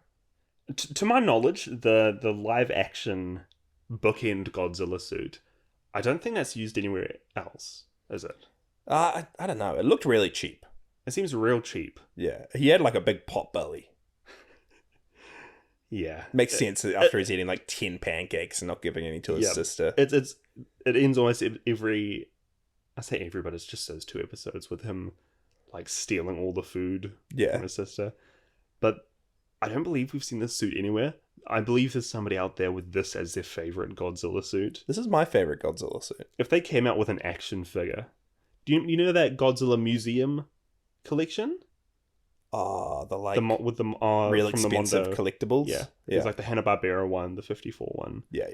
To my knowledge, the live action bookend Godzilla suit, I don't think that's used anywhere else, is it? I don't know. It looked really cheap. It seems real cheap. Yeah. He had, like, a big pot belly. Yeah. Makes sense after he's eating, like, 10 pancakes and not giving any to his sister. It ends almost every... I say every, but it's just those 2 episodes with him, like, stealing all the food from his sister. But I don't believe we've seen this suit anywhere. I believe there's somebody out there with this as their favorite Godzilla suit. This is my favorite Godzilla suit. If they came out with an action figure... Do you know that Godzilla Museum collection? Ah, the, like, with the real from expensive the Mondo. collectibles. Yeah. There's like the Hanna-Barbera one, the 54 one. Yeah.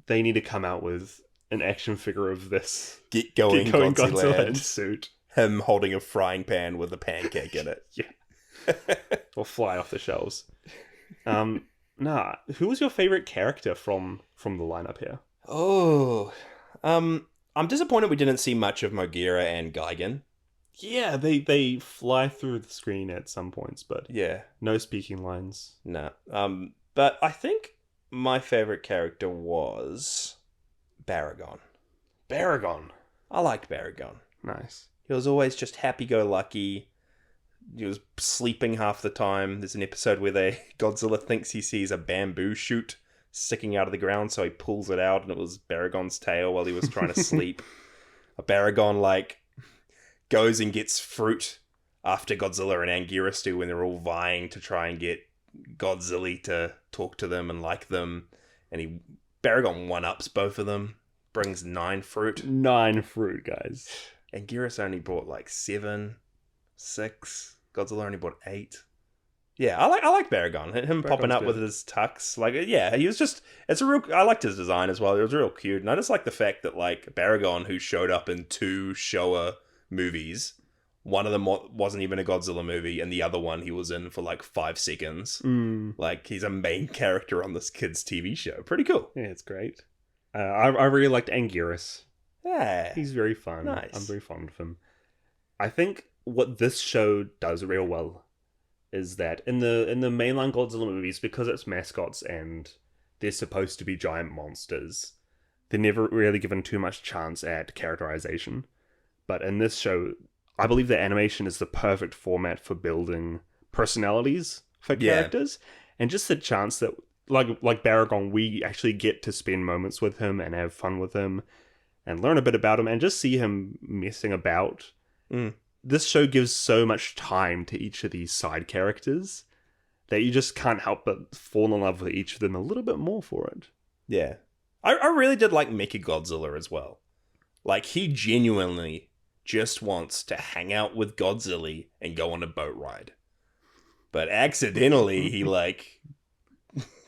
They need to come out with an action figure of this. Get going Godzilla in Godzilla. suit. Him holding a frying pan with a pancake in it. Yeah. Or fly off the shelves. Who was your favorite character from the lineup here? Oh, I'm disappointed we didn't see much of Mogira and Gigan. Yeah, they fly through the screen at some points, but Yeah, no speaking lines. no. But I think my favorite character was Baragon. Baragon. I liked Baragon. Nice. He was always just happy-go-lucky. He was sleeping half the time. There's an episode where Godzilla thinks he sees a bamboo shoot sticking out of the ground, so he pulls it out, and it was Baragon's tail while he was trying to sleep. Baragon, like, goes and gets fruit after Godzilla and Anguirus do when they're all vying to try and get Godzilla to talk to them and like them. And Baragon one-ups both of them, brings 9 fruit. 9 fruit, guys. Anguirus only brought like 7, 6. Godzilla only brought 8. Yeah, I like Baragon. Him popping up with his tux. Like, yeah, he was just... I liked his design as well. It was real cute. And I just like the fact that, like, Baragon, who showed up in 2 Showa movies, one of them wasn't even a Godzilla movie, and the other one he was in for, like, 5 seconds. Like, he's a main character on this kid's TV show. Pretty cool. Yeah, it's great. I really liked Anguirus. Yeah. He's very fun. Nice. I'm very fond of him. I think what this show does real well is that in the mainline Godzilla movies, because it's mascots and they're supposed to be giant monsters, they're never really given too much chance at characterization. But in this show, I believe that animation is the perfect format for building personalities for characters, and just the chance that, like Baragon, we actually get to spend moments with him and have fun with him and learn a bit about him and just see him messing about. This show gives so much time to each of these side characters that you just can't help but fall in love with each of them a little bit more for it. Yeah. I really did like Mykah Godzilla as well. Like, he genuinely just wants to hang out with Godzilla and go on a boat ride. But accidentally, he, like,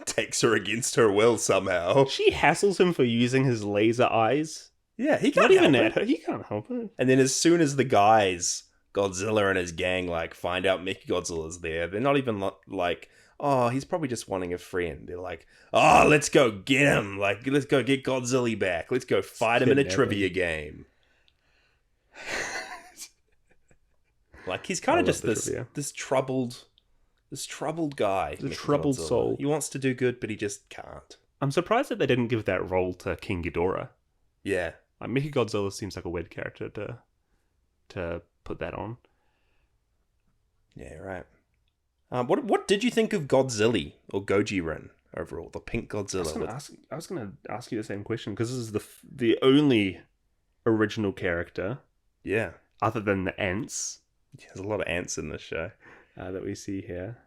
takes her against her will somehow. She hassles him for using his laser eyes. Yeah, he can't Not even help at it. her. He can't help it. And then as soon as the guys, Godzilla and his gang, like, find out Mykah Godzilla's there, they're not even like, oh, he's probably just wanting a friend. They're like, oh, let's go get him. Like, let's go get Godzilla back. Let's go fight him in a trivia game. Like, he's kind of just this troubled guy. The troubled Godzilla. soul. He wants to do good, but he just can't. I'm surprised that they didn't give that role to King Ghidorah. Yeah. Like, Mykah Godzilla seems like a weird character to put that on. Yeah, right. What did you think of Godzilla or Gojiren overall? The pink Godzilla. I was going to ask you the same question, because this is the only original character. Yeah. Other than the ants. There's a lot of ants in this show. That we see here.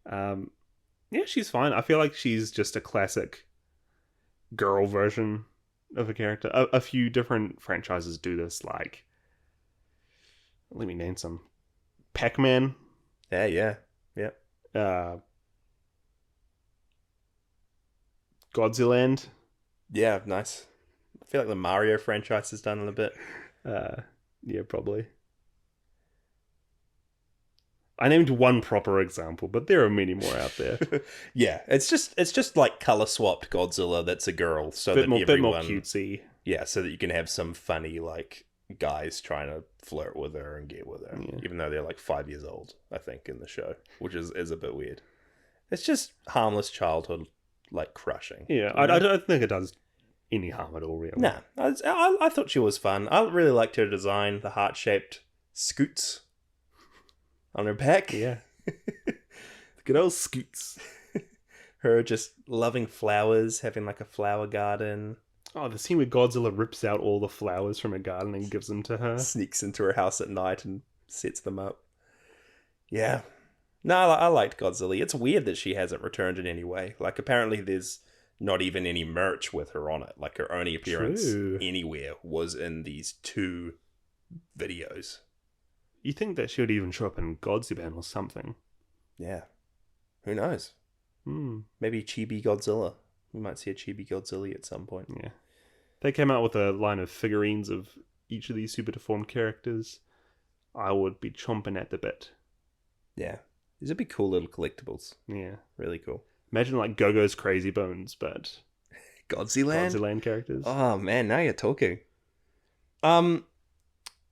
Yeah, she's fine. I feel like she's just a classic girl version of a character. A few different franchises do this, like, let me name some. Pac-Man. Yeah. Godzilland. Yeah, nice. I feel like the Mario franchise has done it a bit. Yeah, probably. I named one proper example, but there are many more out there. Yeah, it's just like color swapped Godzilla that's a girl, so bit more cutesy. Yeah, so that you can have some funny, like, guys trying to flirt with her and get with her, even though they're like 5 years old, I think, in the show, which is a bit weird. It's just harmless childhood, like, crushing. Yeah, I don't think it does any harm at all, really. Nah, I thought she was fun. I really liked her design, the heart-shaped scoots on her back. Yeah. Good old scoots. Her just loving flowers, having like a flower garden. Oh, the scene where Godzilla rips out all the flowers from a garden and gives them to her. Sneaks into her house at night and sets them up. Yeah. No, I liked Godzilla. It's weird that she hasn't returned in any way. Like, apparently there's not even any merch with her on it. Like, her only appearance anywhere was in these 2 videos. You think that she would even show up in Godzilla or something? Yeah. Who knows? Maybe Chibi Godzilla. We might see a Chibi Godzilla at some point. Yeah. They came out with a line of figurines of each of these super deformed characters. I would be chomping at the bit. Yeah. These would be cool little collectibles. Yeah. Really cool. Imagine like Go-Go's Crazy Bones, but Godzilland characters. Oh man, now you're talking.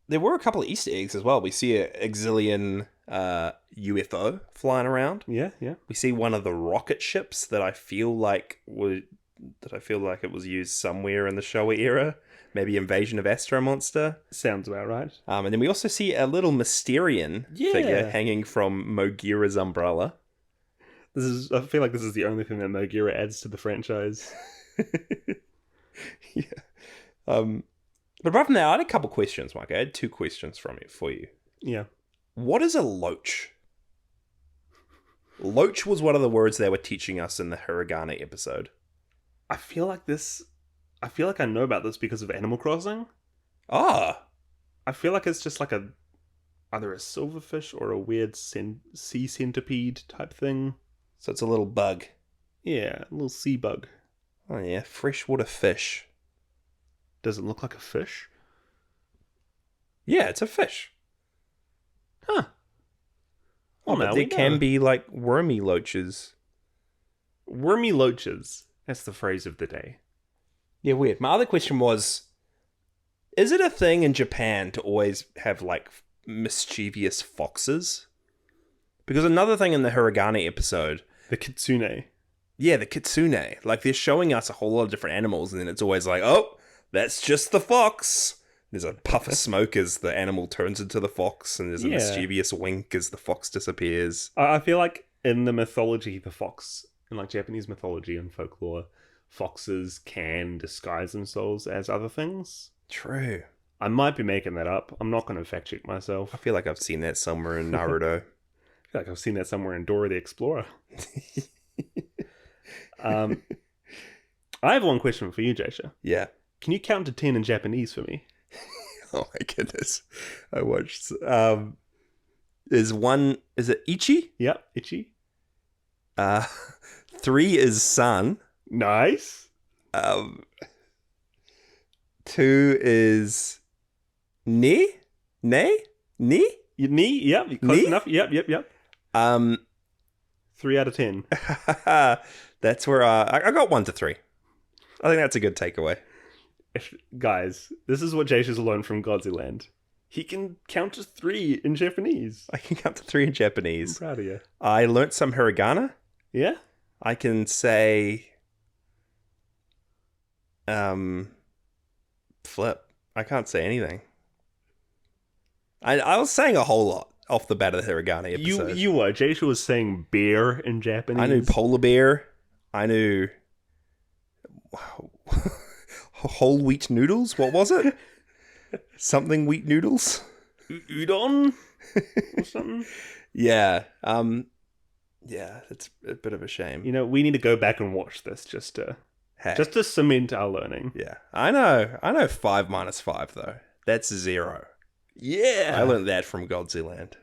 There were a couple of Easter eggs as well. We see a Exilian UFO flying around. Yeah. We see one of the rocket ships that I feel like it was used somewhere in the Showa era. Maybe Invasion of Astro Monster. Sounds about right. And then we also see a little Mysterian figure hanging from Mogira's umbrella. I feel like this is the only thing that Mogira adds to the franchise. Yeah. But apart from that, I had a couple questions, Mike. I had 2 questions for you. Yeah. What is a loach? Loach was one of the words they were teaching us in the Hiragana episode. I feel like I know about this because of Animal Crossing. Ah. I feel like it's just like either a silverfish or a weird sea centipede type thing. So it's a little bug. Yeah, a little sea bug. Oh yeah, freshwater fish. Does it look like a fish? Yeah, it's a fish. Huh. Oh, but there can be like wormy loaches. Wormy loaches. That's the phrase of the day. Yeah, weird. My other question was, is it a thing in Japan to always have like mischievous foxes? Because another thing in the Hiragane episode, The kitsune. yeah, the kitsune, like they're showing us a whole lot of different animals, and then it's always like, oh, that's just the fox. There's a puff of smoke as the animal turns into the fox, and there's a mischievous wink as the fox disappears. I feel like in the mythology, the fox, in like Japanese mythology and folklore, foxes can disguise themselves as other things. True. I might be making that up. I'm not going to fact check myself. I feel like I've seen that somewhere in Naruto. I feel like I've seen that somewhere in Dora the Explorer. I have one question for you, Jasher. Yeah. Can you count to 10 in Japanese for me? Oh my goodness. I watched is it Ichi? Yep, itchy. 3 is sun. Nice. 2 is ni? Ni? Your knee? Yep, you're close Knee? enough. Yep. 3 out of 10. That's where I got 1 to 3. I think that's a good takeaway. Guys, this is what Jasher's learned from Godzilland. He can count to 3 in Japanese. I can count to 3 in I'm Japanese. proud of you. I learnt some hiragana. Yeah? I can say flip. I can't say anything. I was saying a whole lot off the bat of the Hiragane episode. You were. Jasher was saying bear in Japanese. I knew polar bear. I knew whole wheat noodles. What was it? Something wheat noodles. Udon or something. Yeah. Yeah. It's a bit of a shame. You know, we need to go back and watch this just to cement our learning. Yeah. I know 5 minus 5 though. That's 0. Yeah. I learned that from Godzilland.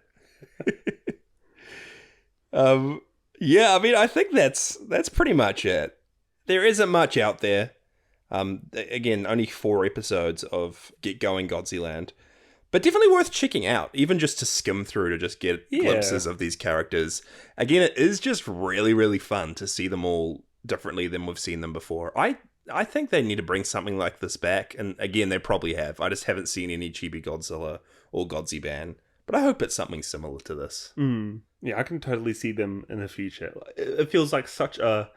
Yeah, I mean, I think that's pretty much it. There isn't much out there. Again, only 4 episodes of Get Going Godzilland, but definitely worth checking out, even just to skim through to just get glimpses of these characters. Again, it is just really, really fun to see them all differently than we've seen them before. I think they need to bring something like this back, and again, they probably have. I just haven't seen any Chibi Godzilla or Godziban, but I hope it's something similar to this. Yeah, I can totally see them in the future. It feels like such a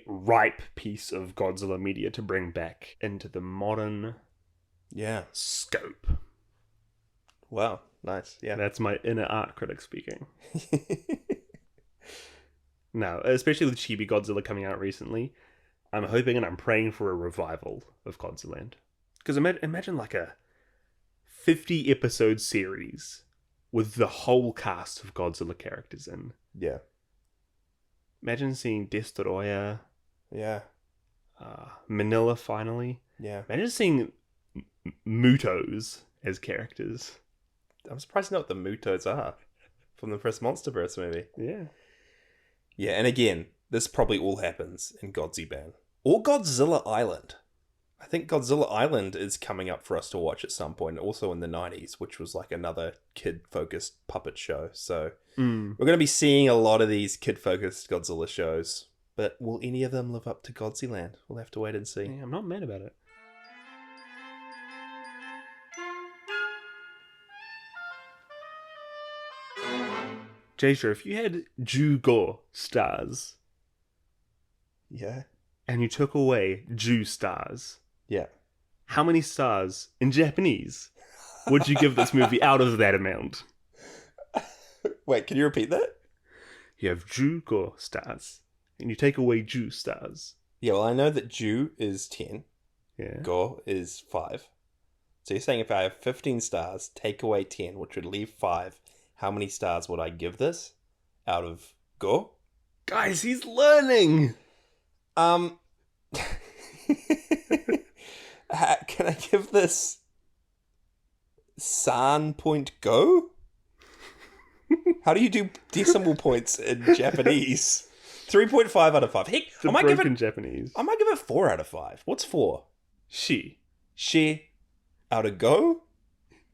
ripe piece of Godzilla media to bring back into the modern scope. Wow, nice. Yeah. That's my inner art critic speaking. Now, especially with Chibi Godzilla coming out recently, I'm hoping and I'm praying for a revival of Godzilland. Because imagine like a 50 episode series with the whole cast of Godzilla characters in. Yeah. Imagine seeing Destoroyah, Yeah. Manila finally. Yeah. Imagine seeing Mutos as characters. I'm surprised to know what the Mutos are from the first Monsterverse movie. Yeah. Yeah, and again, this probably all happens in Godziban. Or Godzilla Island. I think Godzilla Island is coming up for us to watch at some point, also in the 90s, which was like another kid-focused puppet show. So we're going to be seeing a lot of these kid-focused Godzilla shows. But will any of them live up to Godzilland? We'll have to wait and see. Yeah, I'm not mad about it. Jasher, if you had Jugo stars Yeah. and you took away Ju stars, Yeah. how many stars in Japanese would you give this movie out of that amount? Wait, can you repeat that? You have Jugo stars and you take away Ju stars. Yeah, well, I know that Ju is 10. Yeah. Go is 5. So you're saying if I have 15 stars, take away 10, which would leave 5, how many stars would I give this out of Go? Guys, he's learning! Can I give this San point go? How do you do decimal points in Japanese? 3.5 out of 5. Heck, The broken Japanese. I might give it 4 out of 5. What's 4? She. Out of go?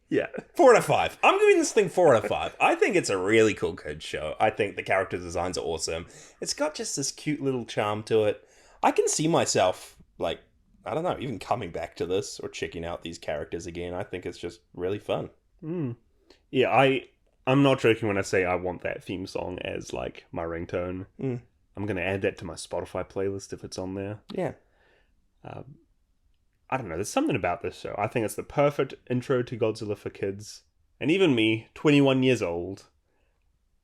Yeah. 4 out of 5. I'm giving this thing 4 out of 5. I think it's a really cool kids show. I think the character designs are awesome. It's got just this cute little charm to it. I can see myself, like, I don't know, even coming back to this or checking out these characters again. I think it's just really fun. Yeah, I'm not joking when I say I want that theme song as, like, my ringtone. I'm going to add that to my Spotify playlist if it's on there. Yeah. I don't know, there's something about this show. I think it's the perfect intro to Godzilla for kids. And even me, 21 years old,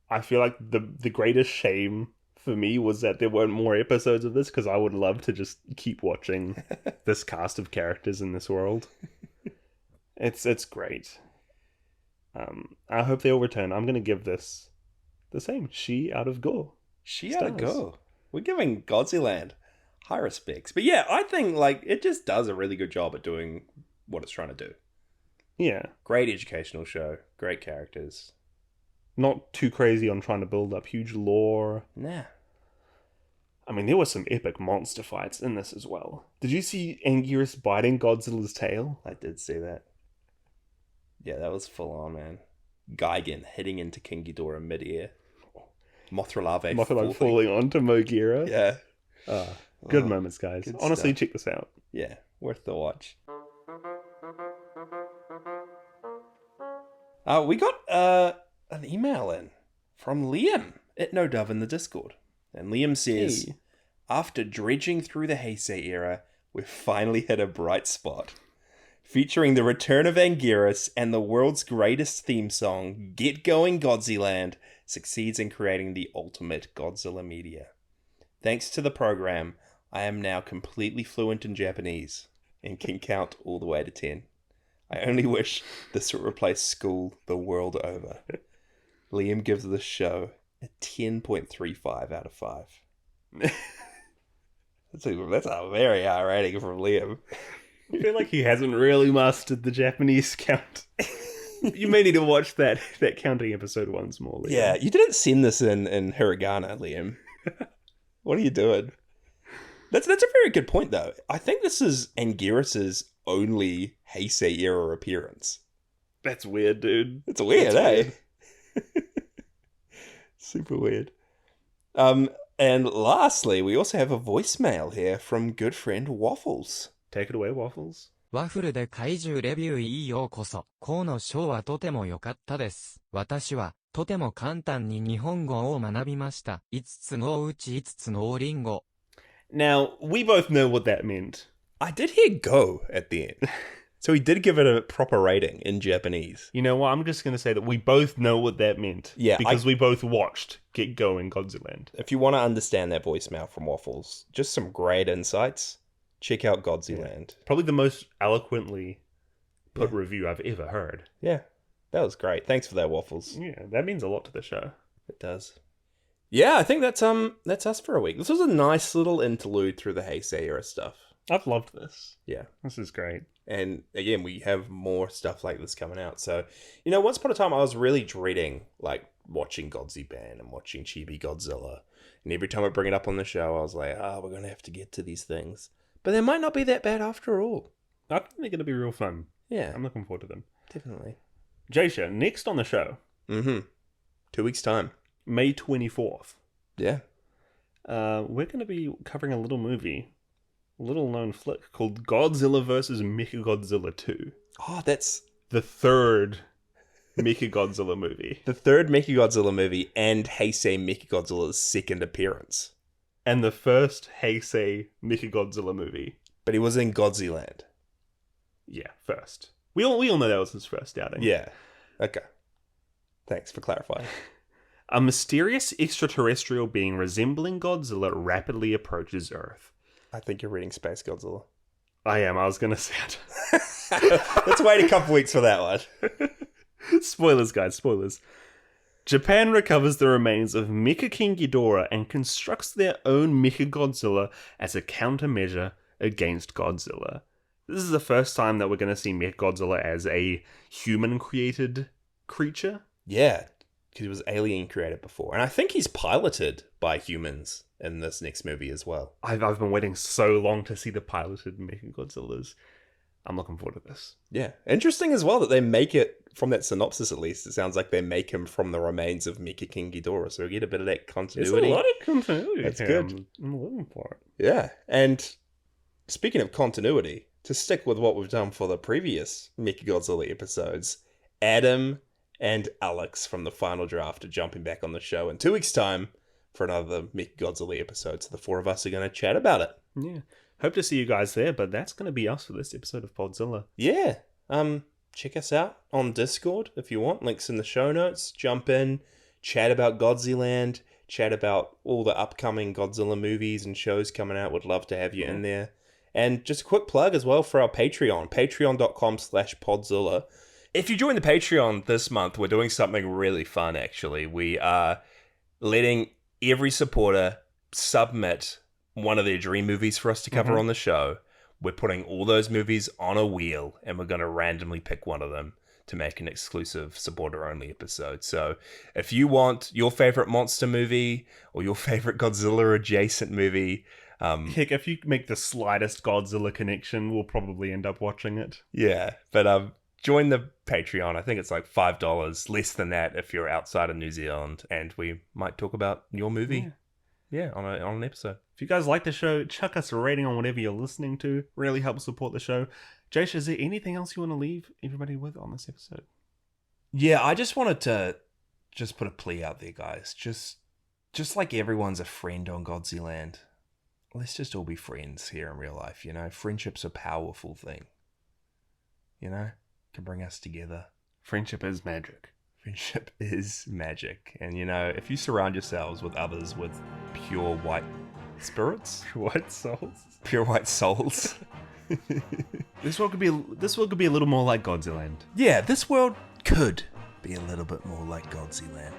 I feel like the greatest shame for me was that there weren't more episodes of this, because I would love to just keep watching this cast of characters in this world. It's great. I hope they all return. I'm going to give this the same. She out of go. She out of go. We're giving Godzilland high respects. But yeah, I think like it just does a really good job at doing what it's trying to do. Yeah. Great educational show. Great characters. Not too crazy on trying to build up huge lore. Nah. I mean, there were some epic monster fights in this as well. Did you see Anguirus biting Godzilla's tail? I did see that. Yeah, that was full on, man. Gigan hitting into King Ghidorah mid-air. Mothra falling onto Mogira. Yeah. Good moments, guys. Good Honestly, stuff. check this out. Yeah, worth the watch. We got an email in from Liam at No Dove in the Discord. And Liam says, Hey. After dredging through the Heisei era, we've finally hit a bright spot. Featuring the return of Anguirus and the world's greatest theme song, Get Going Godzilland, succeeds in creating the ultimate Godzilla media. Thanks to the program, I am now completely fluent in Japanese and can count all the way to 10. I only wish this would replace school the world over. Liam gives this show a 10.35 out of 5. That's a very high rating from Liam. I feel like he hasn't really mastered the Japanese count. You may need to watch that counting episode once more, Liam. Yeah, you didn't send this in hiragana, Liam. What are you doing? That's a very good point, though. I think this is Anguirus's only Heisei era appearance. That's weird, dude. It's weird, eh? Super weird. And lastly, we also have a voicemail here from good friend Waffles. Take it away, Waffles. ワッフルで怪獣レビューへようこそ。河野ショーはとても良かったです。私はとても簡単に日本語を学びました。5つのうち5つのリンゴ。Now, we both know what that meant. I did hear go at the end. So he did give it a proper rating in Japanese. You know what? I'm just going to say that we both know what that meant. Yeah, Because we both watched Get Going Godzilland. If you want to understand that voicemail from Waffles, just some great insights, check out Godzilland. Yeah. Probably the most eloquently put review I've ever heard. Yeah, that was great. Thanks for that, Waffles. Yeah, that means a lot to the show. It does. Yeah, I think that's us for a week. This was a nice little interlude through the Heisei era stuff. I've loved this. Yeah. This is great. And again, we have more stuff like this coming out. So, once upon a time, I was really dreading, like, watching Godzilland and watching Chibi Godzilla. And every time I bring it up on the show, I was like, we're going to have to get to these things. But they might not be that bad after all. I think they're going to be real fun. Yeah. I'm looking forward to them. Definitely. Jasher, next on the show. 2 weeks' time. May 24th. Yeah. We're going to be covering a little movie. Little known flick called Godzilla vs. Mechagodzilla 2. Oh, that's the third Mechagodzilla movie. The third Mechagodzilla movie and Heisei Mechagodzilla's second appearance. And the first Heisei Mechagodzilla movie. But he was in Godzilland. Yeah, first. We all know that was his first outing. Yeah. Okay. Thanks for clarifying. A mysterious extraterrestrial being resembling Godzilla rapidly approaches Earth. I think you're reading Space Godzilla. I am. I was going to say it. Let's wait a couple weeks for that one. Spoilers, guys. Spoilers. Japan recovers the remains of Mecha King Ghidorah and constructs their own Mecha Godzilla as a countermeasure against Godzilla. This is the first time that we're going to see Godzilla as a human-created creature. Yeah, because he was alien created before. And I think he's piloted by humans in this next movie as well. I've been waiting so long to see the piloted Mechagodzillas. I'm looking forward to this. Yeah. Interesting as well that they make it, from that synopsis at least, it sounds like they make him from the remains of Mykah King Ghidorah. So we get a bit of that continuity. There's a lot of continuity. That's here. good. I'm looking for it. Yeah. And speaking of continuity, to stick with what we've done for the previous Mechagodzilla episodes, Adam and Alex from the final draft are jumping back on the show in 2 weeks' time for another Mechagodzilla episode. So the four of us are going to chat about it. Yeah. Hope to see you guys there, but that's going to be us for this episode of Podzilla. Yeah. Check us out on Discord if you want. Links in the show notes. Jump in, chat about Godzilland, chat about all the upcoming Godzilla movies and shows coming out. Would love to have you in there. And just a quick plug as well for our Patreon, patreon.com/Podzilla. If you join the Patreon this month, we're doing something really fun, actually. We are letting every supporter submit one of their dream movies for us to cover on the show. We're putting all those movies on a wheel, and we're going to randomly pick one of them to make an exclusive supporter-only episode. So if you want your favorite monster movie or your favorite Godzilla-adjacent movie... Heck, if you make the slightest Godzilla connection, we'll probably end up watching it. Yeah, but join the Patreon. I think it's like $5, less than that if you're outside of New Zealand, and we might talk about your movie. Yeah, on an episode. If you guys like the show, chuck us a rating on whatever you're listening to. Really helps support the show. Jasher, is there anything else you want to leave everybody with on this episode? Yeah, I just wanted to just put a plea out there, guys. Just like everyone's a friend on Godzilland, let's just all be friends here in real life, you know? Friendship's a powerful thing. You know? Can bring us together. Friendship is magic. Friendship is magic. And, you know, if you surround yourselves with others with pure white spirits... Pure white souls? Pure white souls. This world could be a little more like Godzilland. Yeah, this world could be a little bit more like Godzilland.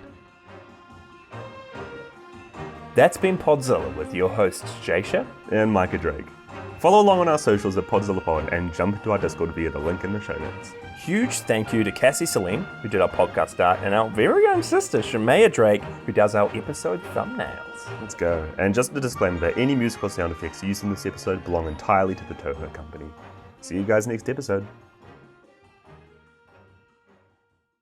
That's been Podzilla with your hosts Jasher and Mykah Drake. Follow along on our socials at PodzillaPod and jump into our Discord via the link in the show notes. Huge thank you to Cassie Salim, who did our podcast art, and our very own sister, Shemaya Drake, who does our episode thumbnails. Let's go. And just a disclaimer that any musical sound effects used in this episode belong entirely to the Toho Company. See you guys next episode.